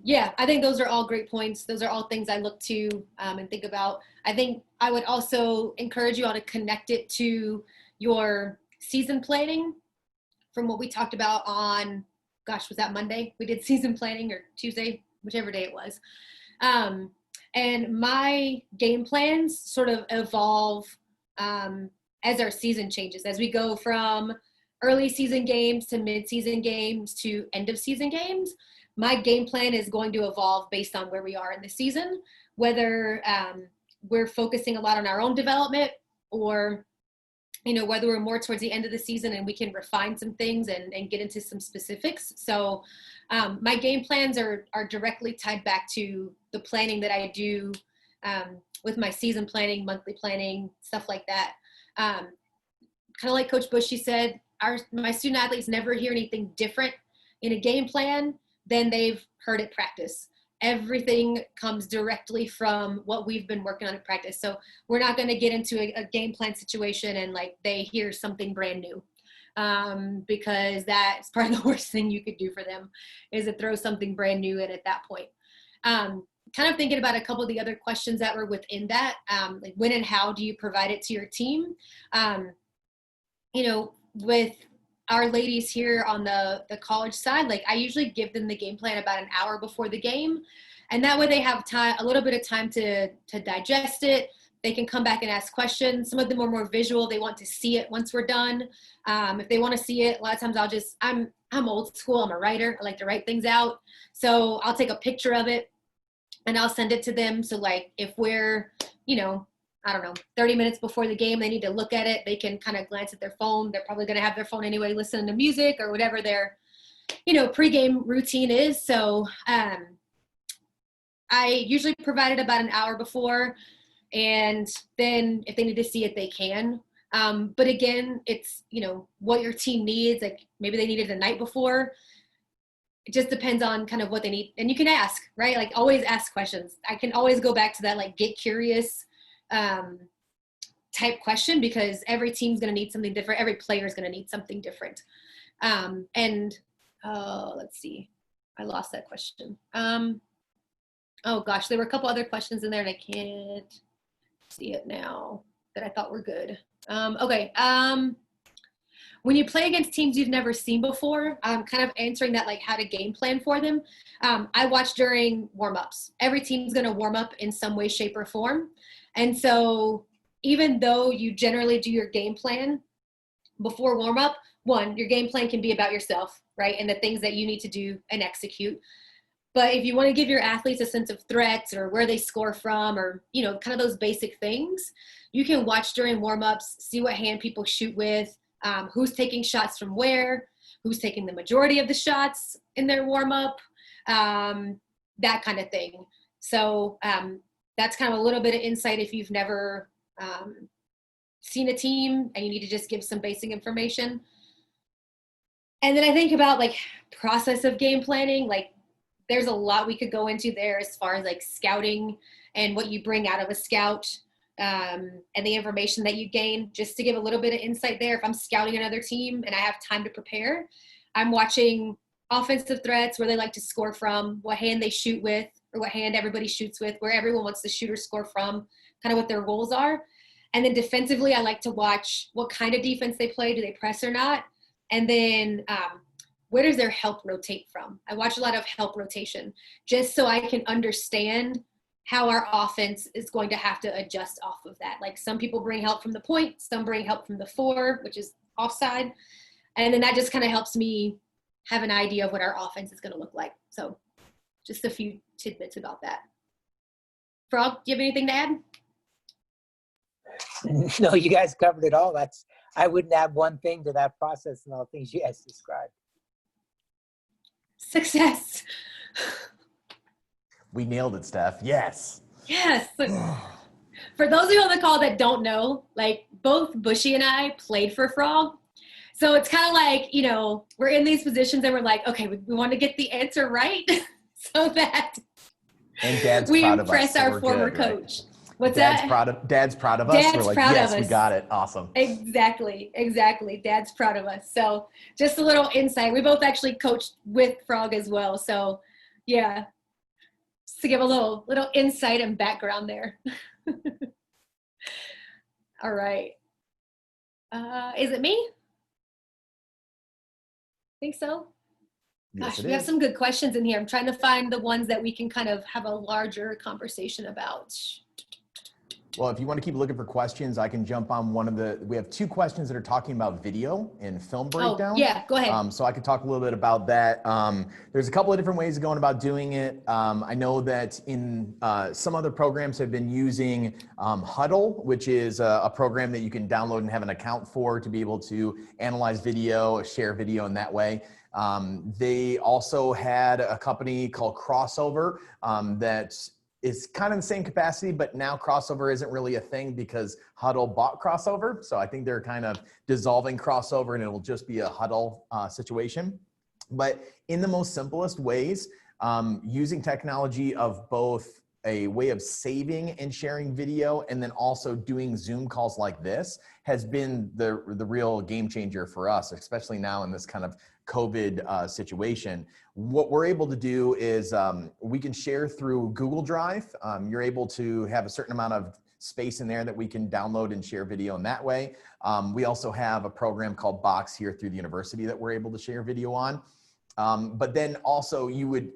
Yeah, I think those are all great points. Those are all things I look to and think about. I think I would also encourage you all to connect it to your season planning from what we talked about on, gosh, was that Monday? We did season planning, or Tuesday, whichever day it was. And my game plans sort of evolve as our season changes, as we go from early season games to mid-season games to end of season games. My game plan is going to evolve based on where we are in the season, whether we're focusing a lot on our own development, or whether we're more towards the end of the season and we can refine some things and get into some specifics. So my game plans are directly tied back to the planning that I do with my season planning, monthly planning, stuff like that. Kind of like Coach Buchi said, my student athletes never hear anything different in a game plan than they've heard at practice. Everything comes directly from what we've been working on at practice. So we're not going to get into a game plan situation and like they hear something brand new, because that's probably the worst thing you could do for them, is to throw something brand new in at that point. Kind of thinking about a couple of the other questions that were within that, like when and how do you provide it to your team? With our ladies here on the college side, like I usually give them the game plan about an hour before the game. And that way they have time, a little bit of time to digest it. They can come back and ask questions. Some of them are more visual. They want to see it once we're done. If they want to see it, a lot of times I'm old school. I'm a writer. I like to write things out. So I'll take a picture of it and I'll send it to them. So like if we're, 30 minutes before the game, they need to look at it. They can kind of glance at their phone. They're probably going to have their phone anyway, listening to music or whatever their, pregame routine is. So I usually provide it about an hour before, and then if they need to see it, they can. But again, it's, you know, what your team needs. Like maybe they need it the night before. It just depends on kind of what they need. And you can ask, right? Like always ask questions. I can always go back to that, like get curious type question, because every team's going to need something different. Every player is going to need something different. Let's see. I lost that question. Oh gosh, there were a couple other questions in there and I can't see it now that I thought were good. Okay. When you play against teams you've never seen before, kind of answering that, like how to game plan for them. I watch during warm-ups. Every team's going to warm up in some way, shape, or form. And so even though you generally do your game plan before warm-up, one, your game plan can be about yourself, right? And the things that you need to do and execute. But if you want to give your athletes a sense of threats or where they score from, or, you know, kind of those basic things, you can watch during warm-ups, see what hand people shoot with, who's taking shots from where, who's taking the majority of the shots in their warm-up, that kind of thing. So that's kind of a little bit of insight if you've never seen a team and you need to just give some basic information. And then I think about like process of game planning, like there's a lot we could go into there as far as like scouting and what you bring out of a scout, and the information that you gain. Just to give a little bit of insight there, if I'm scouting another team and I have time to prepare, I'm watching offensive threats, where they like to score from, what hand they shoot with, or what hand everybody shoots with, where everyone wants to shoot or score from, kind of what their goals are. And then defensively, I like to watch what kind of defense they play. Do they press or not? And then where does their help rotate from? I watch a lot of help rotation just so I can understand how our offense is going to have to adjust off of that. Like some people bring help from the point, some bring help from the 4, which is offside. And then that just kind of helps me have an idea of what our offense is going to look like. So just a few tidbits about that. Frog, do you have anything to add? No, you guys covered it all. I wouldn't add one thing to that process and all the things you guys described. Success. We nailed it, Steph. Yes. Yes. For those of you on the call that don't know, like both Buchi and I played for Frog. So it's kind of like, you know, we're in these positions and we're like, okay, we want to get the answer right so that and we proud impress of us, so our former good, coach. Right? What's Dad's that? Dad's proud of us. Dad's We're like, proud yes, of we us. got it. Awesome. Exactly. Dad's proud of us. So just a little insight. We both actually coached with Frog as well. So yeah, just to give a little insight and background there. All right. Is it me? Think so? Yes, Gosh, we have some good questions in here. I'm trying to find the ones that we can kind of have a larger conversation about. Well, if you want to keep looking for questions, I can jump on we have 2 questions that are talking about video and film breakdown. Oh, yeah, go ahead. So I could talk a little bit about that. There's a couple of different ways of going about doing it. I know that in some other programs have been using Huddle, which is a program that you can download and have an account for to be able to analyze video, share video in that way. They also had a company called Crossover that is kind of the same capacity, but now Crossover isn't really a thing because Huddle bought Crossover. So I think they're kind of dissolving Crossover and it will just be a Huddle situation. But in the most simplest ways, using technology of both a way of saving and sharing video and then also doing Zoom calls like this has been the real game changer for us, especially now in this kind of COVID situation. What we're able to do is we can share through Google Drive. You're able to have a certain amount of space in there that we can download and share video in that way. We also have a program called Box here through the university that we're able to share video on. But then also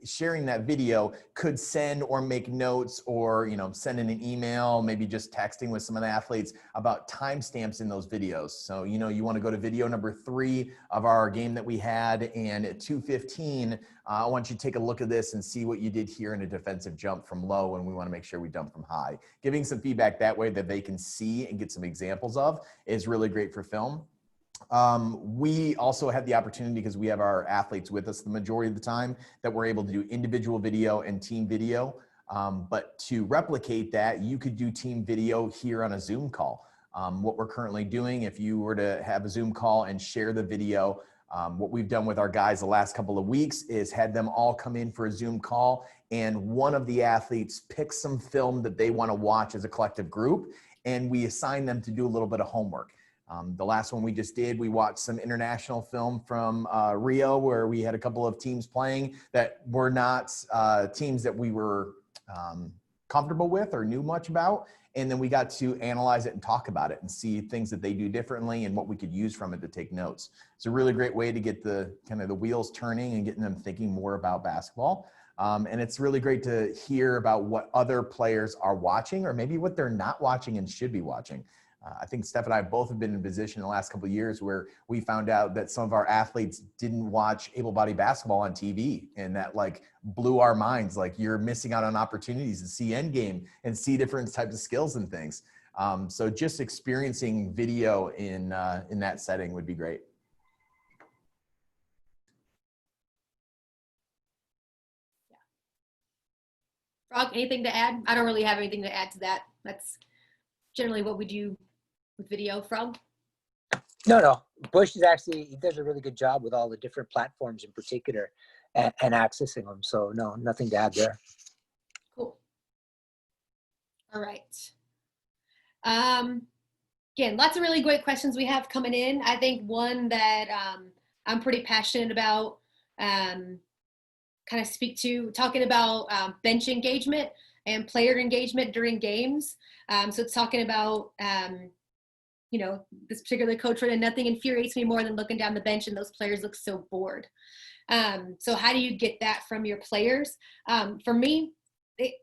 sharing that video could send or make notes or, send in an email, maybe just texting with some of the athletes about timestamps in those videos. So, you want to go to video number 3 of our game that we had, and at 2:15, I want you to take a look at this and see what you did here in a defensive jump from low, and we want to make sure we dump from high. Giving some feedback that way that they can see and get some examples of is really great for film. We also have the opportunity, because we have our athletes with us the majority of the time, that we're able to do individual video and team video. But to replicate that, you could do team video here on a Zoom call. What we're currently doing, if you were to have a Zoom call and share the video, what we've done with our guys the last couple of weeks is had them all come in for a Zoom call, and one of the athletes picks some film that they want to watch as a collective group, and we assign them to do a little bit of homework. The last one we just did, we watched some international film from Rio, where we had a couple of teams playing that were not teams that we were comfortable with or knew much about. And then we got to analyze it and talk about it and see things that they do differently and what we could use from it to take notes. It's a really great way to get the kind of the wheels turning and getting them thinking more about basketball. And it's really great to hear about what other players are watching, or maybe what they're not watching and should be watching. I think Steph and I both have been in a position in the last couple of years where we found out that some of our athletes didn't watch able-bodied basketball on TV, and that like blew our minds. Like, you're missing out on opportunities to see endgame and see different types of skills and things. So just experiencing video in that setting would be great. Frog, anything to add? I don't really have anything to add to that. That's generally what we do with video. Frog? No. Bush is actually, he does a really good job with all the different platforms in particular and accessing them. So no, nothing to add there. Cool. All right. Again, lots of really great questions we have coming in. I think one that I'm pretty passionate about, kind of speak to, talking about bench engagement and player engagement during games. So it's talking about, this particular coach wrote, nothing infuriates me more than looking down the bench and those players look so bored. So how do you get that from your players? For me, it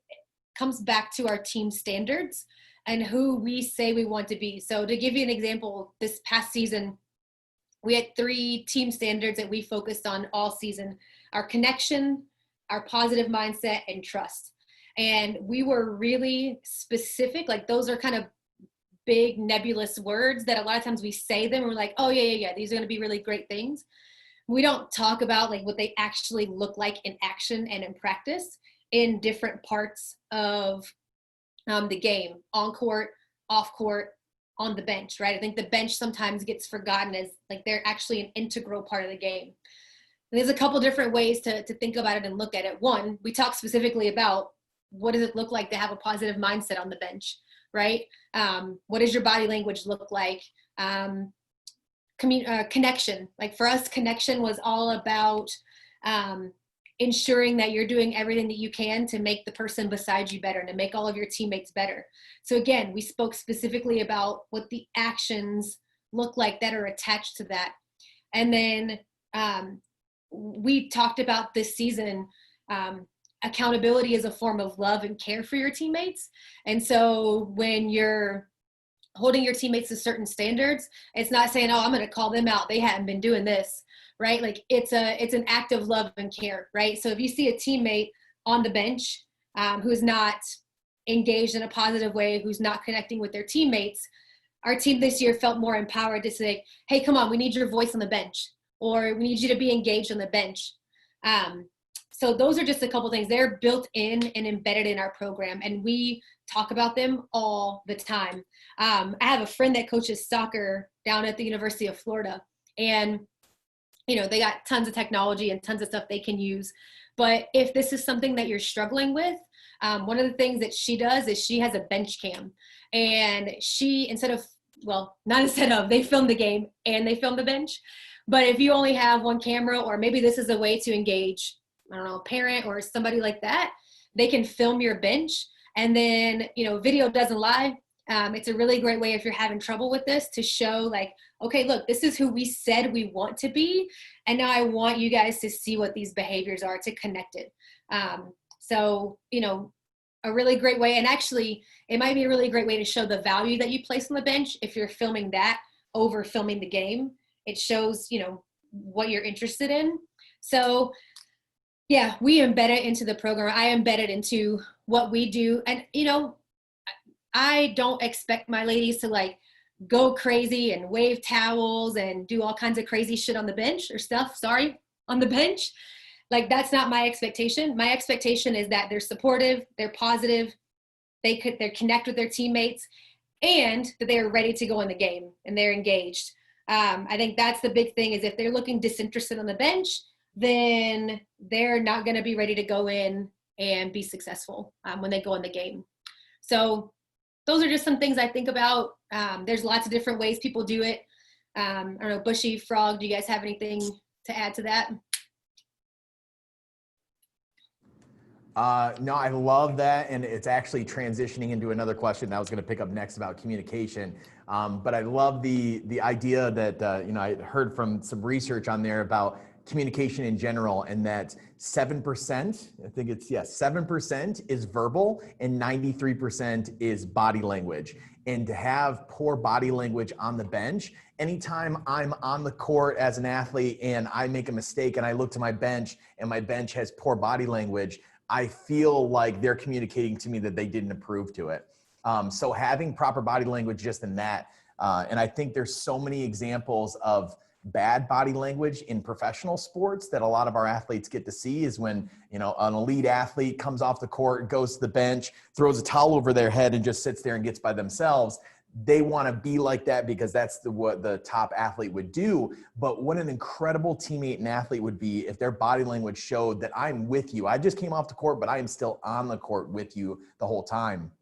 comes back to our team standards and who we say we want to be. So to give you an example, this past season, we had 3 team standards that we focused on all season: our connection, our positive mindset, and trust. And we were really specific. Like, those are kind of big nebulous words that a lot of times we say them and we're like, oh yeah, these are going to be really great things. We don't talk about like what they actually look like in action and in practice in different parts of the game, on court, off court, on the bench, right? I think the bench sometimes gets forgotten as like they're actually an integral part of the game. And there's a couple different ways to think about it and look at it. One, we talk specifically about what does it look like to have a positive mindset on the bench, right? What does your body language look like? Connection. Like, for us, connection was all about ensuring that you're doing everything that you can to make the person beside you better and to make all of your teammates better. So again, we spoke specifically about what the actions look like that are attached to that. And then we talked about this season, accountability is a form of love and care for your teammates. And so when you're holding your teammates to certain standards, it's not saying, oh, I'm going to call them out, they haven't been doing this, right? Like, it's an act of love and care, right? So if you see a teammate on the bench who's not engaged in a positive way, who's not connecting with their teammates, our team this year felt more empowered to say, hey, come on, we need your voice on the bench, or we need you to be engaged on the bench. So those are just a couple things. They're built in and embedded in our program, and we talk about them all the time. I have a friend that coaches soccer down at the University of Florida, and they got tons of technology and tons of stuff they can use. But if this is something that you're struggling with, one of the things that she does is she has a bench cam, and she, they film the game and they film the bench. But if you only have one camera, or maybe this is a way to engage, I don't know, a parent or somebody like that, they can film your bench. And then, video doesn't lie. It's a really great way, if you're having trouble with this, to show like, okay, look, this is who we said we want to be. And now I want you guys to see what these behaviors are, to connect it. So, a really great way. And actually, it might be a really great way to show the value that you place on the bench. If you're filming that over filming the game, it shows, what you're interested in. So yeah, we embed it into the program. I embed it into what we do. And, I don't expect my ladies to like go crazy and wave towels and do all kinds of crazy shit on the bench on the bench. Like, that's not my expectation. My expectation is that they're supportive, they're positive, they connect with their teammates, and that they are ready to go in the game and they're engaged. I think that's the big thing, is if they're looking disinterested on the bench, then they're not going to be ready to go in and be successful when they go in the game. So those are just some things I think about. There's lots of different ways people do it. I don't know, Buchi, Frog, do you guys have anything to add to that? No, I love that. And it's actually transitioning into another question that I was going to pick up next about communication. But I love the idea that, I heard from some research on there about communication in general, and that 7%, I think it's, 7% is verbal and 93% is body language. And to have poor body language on the bench, anytime I'm on the court as an athlete and I make a mistake and I look to my bench and my bench has poor body language, I feel like they're communicating to me that they didn't approve to it. So having proper body language just in that, and I think there's so many examples of bad body language in professional sports that a lot of our athletes get to see, is when, an elite athlete comes off the court, goes to the bench, throws a towel over their head and just sits there and gets by themselves. They want to be like that because that's what the top athlete would do. But what an incredible teammate and athlete would be if their body language showed that I'm with you. I just came off the court, but I am still on the court with you the whole time.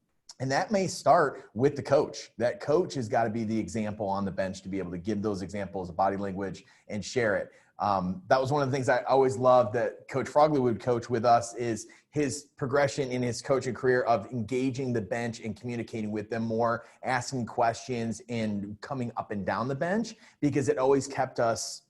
And that may start with the coach. That coach has got to be the example on the bench to be able to give those examples of body language and share it. That was one of the things I always loved that Coach Frogley would coach with us, is his progression in his coaching career of engaging the bench and communicating with them more, asking questions and coming up and down the bench, because it always kept us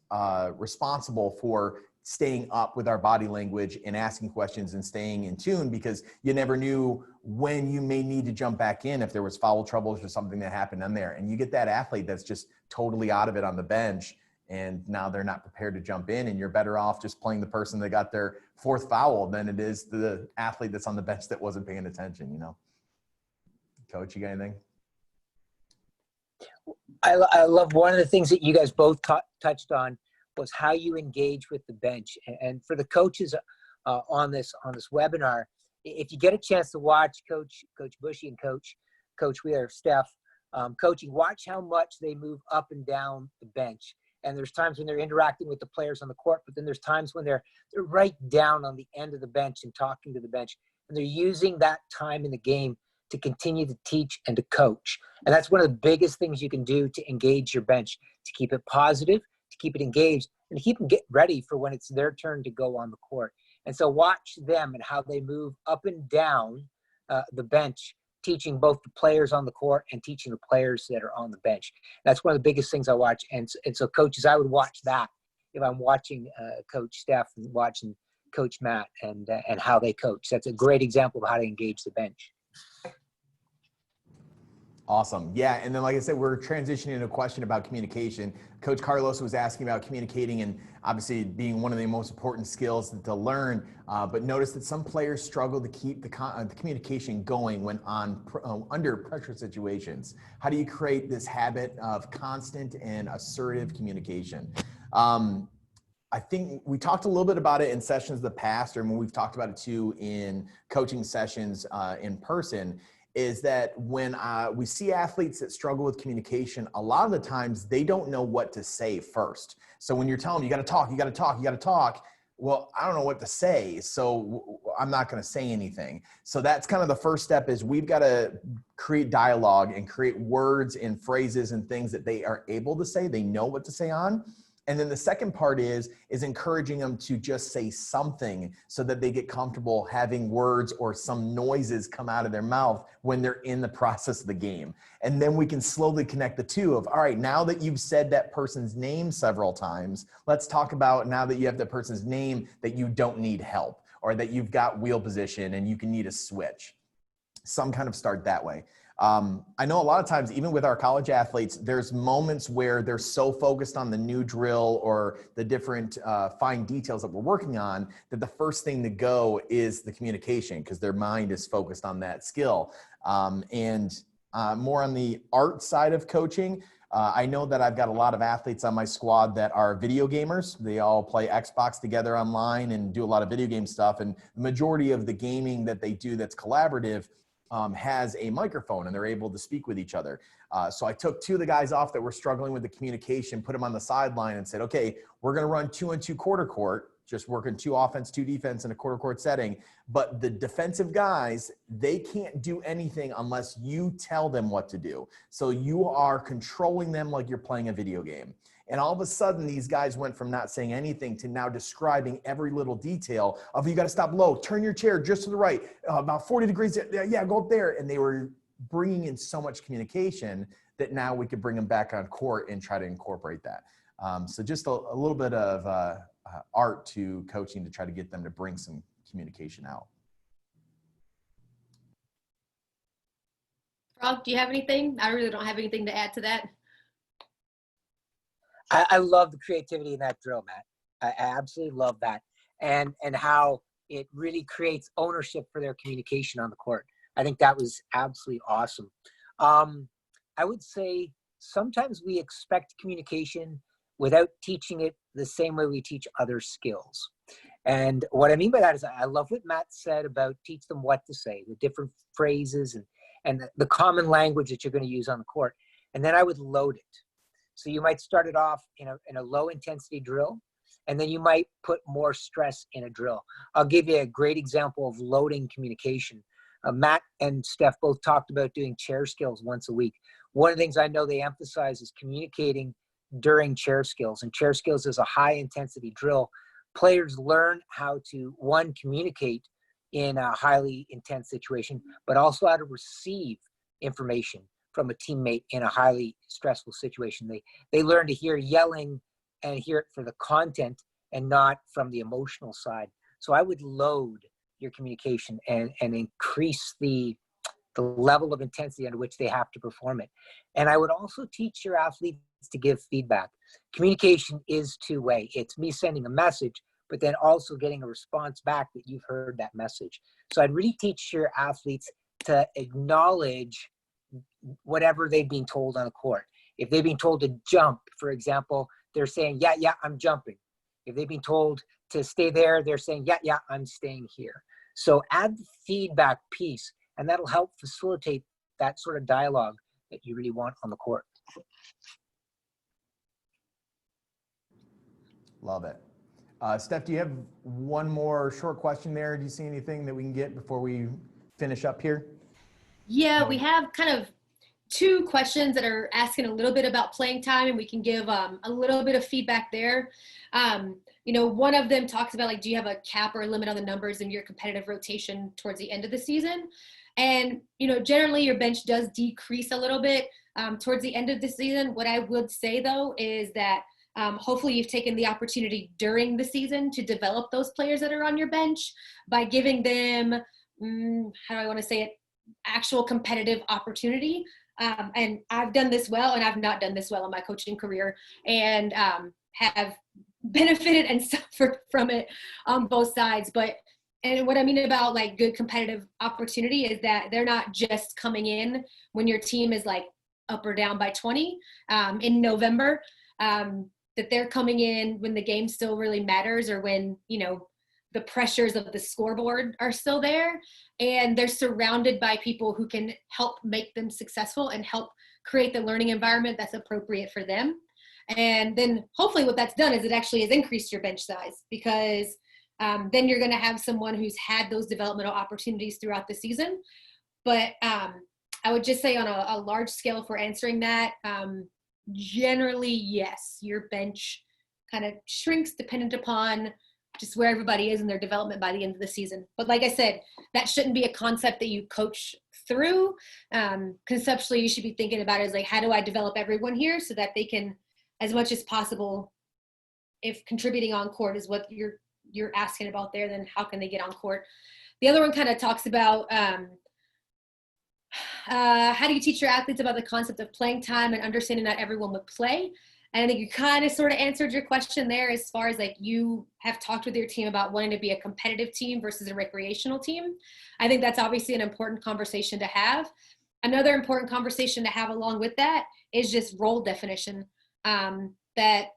responsible for staying up with our body language and asking questions and staying in tune, because you never knew when you may need to jump back in if there was foul troubles or something that happened on there. And you get that athlete that's just totally out of it on the bench, and now they're not prepared to jump in, and you're better off just playing the person that got their fourth foul than it is the athlete that's on the bench that wasn't paying attention, Coach, you got anything? I love one of the things that you guys both touched on was how you engage with the bench. And for the coaches on this webinar, if you get a chance to watch Coach Buchi and Coach Wheeler, Steph, coaching, watch how much they move up and down the bench. And there's times when they're interacting with the players on the court, but then there's times when they're right down on the end of the bench and talking to the bench. And they're using that time in the game to continue to teach and to coach. And that's one of the biggest things you can do to engage your bench, to keep it positive, to keep it engaged, and to keep them get ready for when it's their turn to go on the court. And so watch them and how they move up and down the bench, teaching both the players on the court and teaching the players that are on the bench. That's one of the biggest things I watch. And so coaches, I would watch that if I'm watching Coach Steph and watching Coach Matt and how they coach. That's a great example of how to engage the bench. Awesome. Yeah. And then, like I said, we're transitioning to a question about communication. Coach Carlos was asking about communicating, and obviously being one of the most important skills to learn. But notice that some players struggle to keep the communication going when under pressure situations. How do you create this habit of constant and assertive communication? I think we talked a little bit about it in sessions of the past, or when we've talked about it too in coaching sessions in person, is that when we see athletes that struggle with communication, a lot of the times they don't know what to say first. So when you're telling them, you got to talk, you got to talk, you got to talk. Well, I don't know what to say, so I'm not going to say anything. So that's kind of the first step, is we've got to create dialogue and create words and phrases and things that they are able to say, they know what to say on. And then the second part is encouraging them to just say something so that they get comfortable having words or some noises come out of their mouth when they're in the process of the game. And then we can slowly connect the two of, all right, now that you've said that person's name several times, let's talk about, now that you have that person's name, that you don't need help, or that you've got wheel position and you can need a switch. Some kind of start that way. I know a lot of times, even with our college athletes, there's moments where they're so focused on the new drill or the different fine details that we're working on, that the first thing to go is the communication, because their mind is focused on that skill. And more on the art side of coaching. I know that I've got a lot of athletes on my squad that are video gamers. They all play Xbox together online and do a lot of video game stuff. And the majority of the gaming that they do that's collaborative has a microphone, and they're able to speak with each other. So I took two of the guys off that were struggling with the communication, put them on the sideline and said, okay, we're going to run 2-on-2 quarter court, just working 2 offense, 2 defense in a quarter court setting. But the defensive guys, they can't do anything unless you tell them what to do. So you are controlling them like you're playing a video game. And all of a sudden, these guys went from not saying anything to now describing every little detail of, you got to stop low, turn your chair just to the right, about 40 degrees. Yeah, go up there. And they were bringing in so much communication that now we could bring them back on court and try to incorporate that. So just a little bit of art to coaching to try to get them to bring some communication out. Frog, do you have anything? I really don't have anything to add to that. I love the creativity in that drill, Matt. I absolutely love that. And how it really creates ownership for their communication on the court. I think that was absolutely awesome. I would say sometimes we expect communication without teaching it the same way we teach other skills. And what I mean by that is I love what Matt said about teach them what to say, the different phrases and the common language that you're going to use on the court. And then I would load it. So you might start it off in a low intensity drill, and then you might put more stress in a drill. I'll give you a great example of loading communication. Matt and Steph both talked about doing chair skills once a week. One of the things I know they emphasize is communicating during chair skills. And chair skills is a high intensity drill. Players learn how to, one, communicate in a highly intense situation, but also how to receive information from a teammate in a highly stressful situation. They learn to hear yelling and hear it for the content and not from the emotional side. So I would load your communication and increase the level of intensity under which they have to perform it. And I would also teach your athletes to give feedback. Communication is two-way. It's me sending a message, but then also getting a response back that you've heard that message. So I'd really teach your athletes to acknowledge whatever they've been told on the court. If they've been told to jump, for example, they're saying, yeah, I'm jumping. If they've been told to stay there, they're saying, yeah, I'm staying here. So add the feedback piece, and that'll help facilitate that sort of dialogue that you really want on the court. Love it. Steph, do you have one more short question there? Do you see anything that we can get before we finish up here? Yeah, we have kind of 2 questions that are asking a little bit about playing time, and we can give a little bit of feedback there. One of them talks about, like, do you have a cap or a limit on the numbers in your competitive rotation towards the end of the season? And, generally your bench does decrease a little bit towards the end of the season. What I would say, though, is that hopefully you've taken the opportunity during the season to develop those players that are on your bench by giving them, how do I want to say it, actual competitive opportunity. And I've done this well, and I've not done this well in my coaching career, and have benefited and suffered from it on both sides. And what I mean about, like, good competitive opportunity is that they're not just coming in when your team is, like, up or down by 20 in November, that they're coming in when the game still really matters, or when, the pressures of the scoreboard are still there, and they're surrounded by people who can help make them successful and help create the learning environment that's appropriate for them. And then hopefully what that's done is it actually has increased your bench size, because then you're going to have someone who's had those developmental opportunities throughout the season. But I would just say on a large scale for answering that, generally, yes, your bench kind of shrinks dependent upon just where everybody is in their development by the end of the season. But like I said, that shouldn't be a concept that you coach through. Conceptually, you should be thinking about it as, like, how do I develop everyone here so that they can, as much as possible, if contributing on court is what you're asking about there, then how can they get on court? The other one kind of talks about how do you teach your athletes about the concept of playing time and understanding that everyone would play? And I think you kind of sort of answered your question there, as far as, like, you have talked with your team about wanting to be a competitive team versus a recreational team. I think that's obviously an important conversation to have. another important conversation to have along with that is just role definition. That,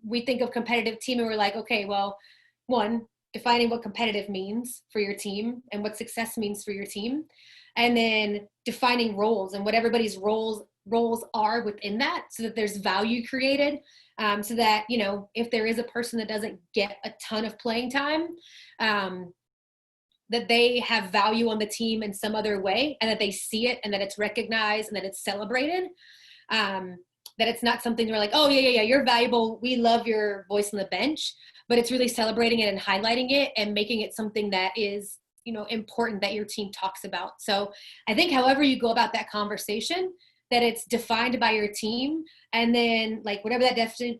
we think of competitive team and we're like, okay, well, one, defining what competitive means for your team and what success means for your team. And then defining roles and what everybody's roles are within that, so that there's value created. So that, if there is a person that doesn't get a ton of playing time, that they have value on the team in some other way, and that they see it, and that it's recognized, and that it's celebrated. That it's not something where like, oh yeah, you're valuable, we love your voice on the bench, but it's really celebrating it and highlighting it and making it something that is, important that your team talks about. So I think however you go about that conversation, that it's defined by your team, and then like whatever that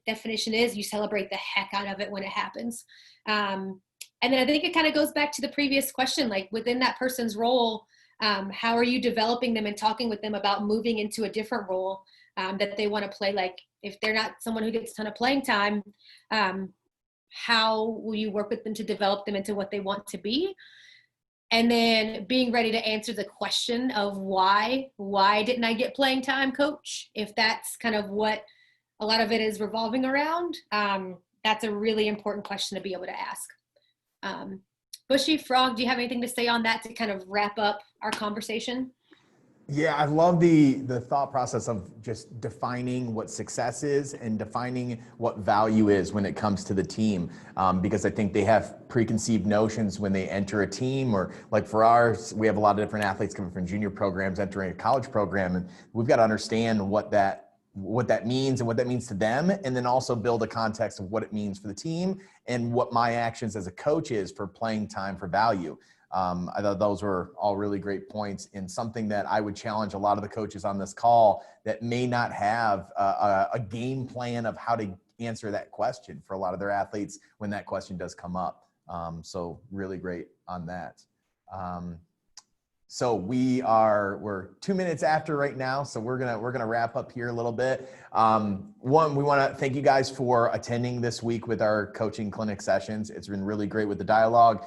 definition is, you celebrate the heck out of it when it happens. And then I think it kind of goes back to the previous question, like within that person's role, how are you developing them and talking with them about moving into a different role that they want to play? Like if they're not someone who gets a ton of playing time, how will you work with them to develop them into what they want to be? And then being ready to answer the question of why didn't I get playing time, coach? If that's kind of what a lot of it is revolving around, that's a really important question to be able to ask. Buchi, Frog, do you have anything to say on that to kind of wrap up our conversation? Yeah, I love the thought process of just defining what success is and defining what value is when it comes to the team, because I think they have preconceived notions when they enter a team, or like for ours, we have a lot of different athletes coming from junior programs entering a college program, and we've got to understand what that means and what that means to them, and then also build a context of what it means for the team and what my actions as a coach is for playing time for value. I thought those were all really great points, and something that I would challenge a lot of the coaches on this call that may not have a game plan of how to answer that question for a lot of their athletes when that question does come up. So really great on that. So we're 2 minutes after right now, so we're gonna wrap up here a little bit. One, we want to thank you guys for attending this week with our coaching clinic sessions. It's been really great with the dialogue,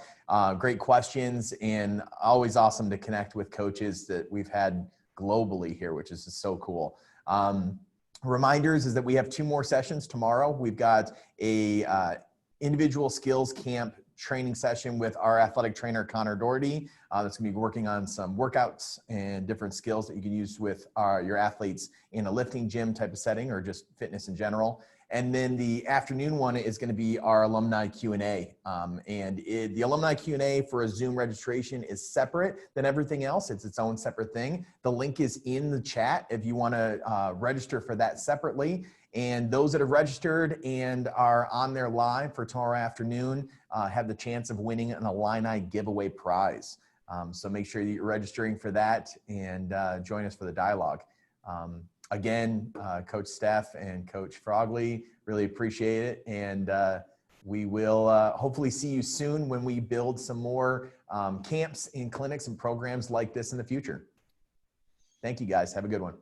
great questions, and always awesome to connect with coaches that we've had globally here, which is just so cool. Reminders is that we have 2 more sessions tomorrow. We've got a individual skills camp training session with our athletic trainer, Connor Doherty. That's gonna be working on some workouts and different skills that you can use with your athletes in a lifting gym type of setting or just fitness in general. And then the afternoon one is gonna be our alumni Q&A. The alumni Q&A for a Zoom registration is separate than everything else. It's its own separate thing. The link is in the chat if you wanna register for that separately. And those that have registered and are on there live for tomorrow afternoon have the chance of winning an Illini giveaway prize. So make sure that you're registering for that and join us for the dialogue. Again, Coach Steph and Coach Frogley, really appreciate it. And we will hopefully see you soon when we build some more camps and clinics and programs like this in the future. Thank you guys. Have a good one.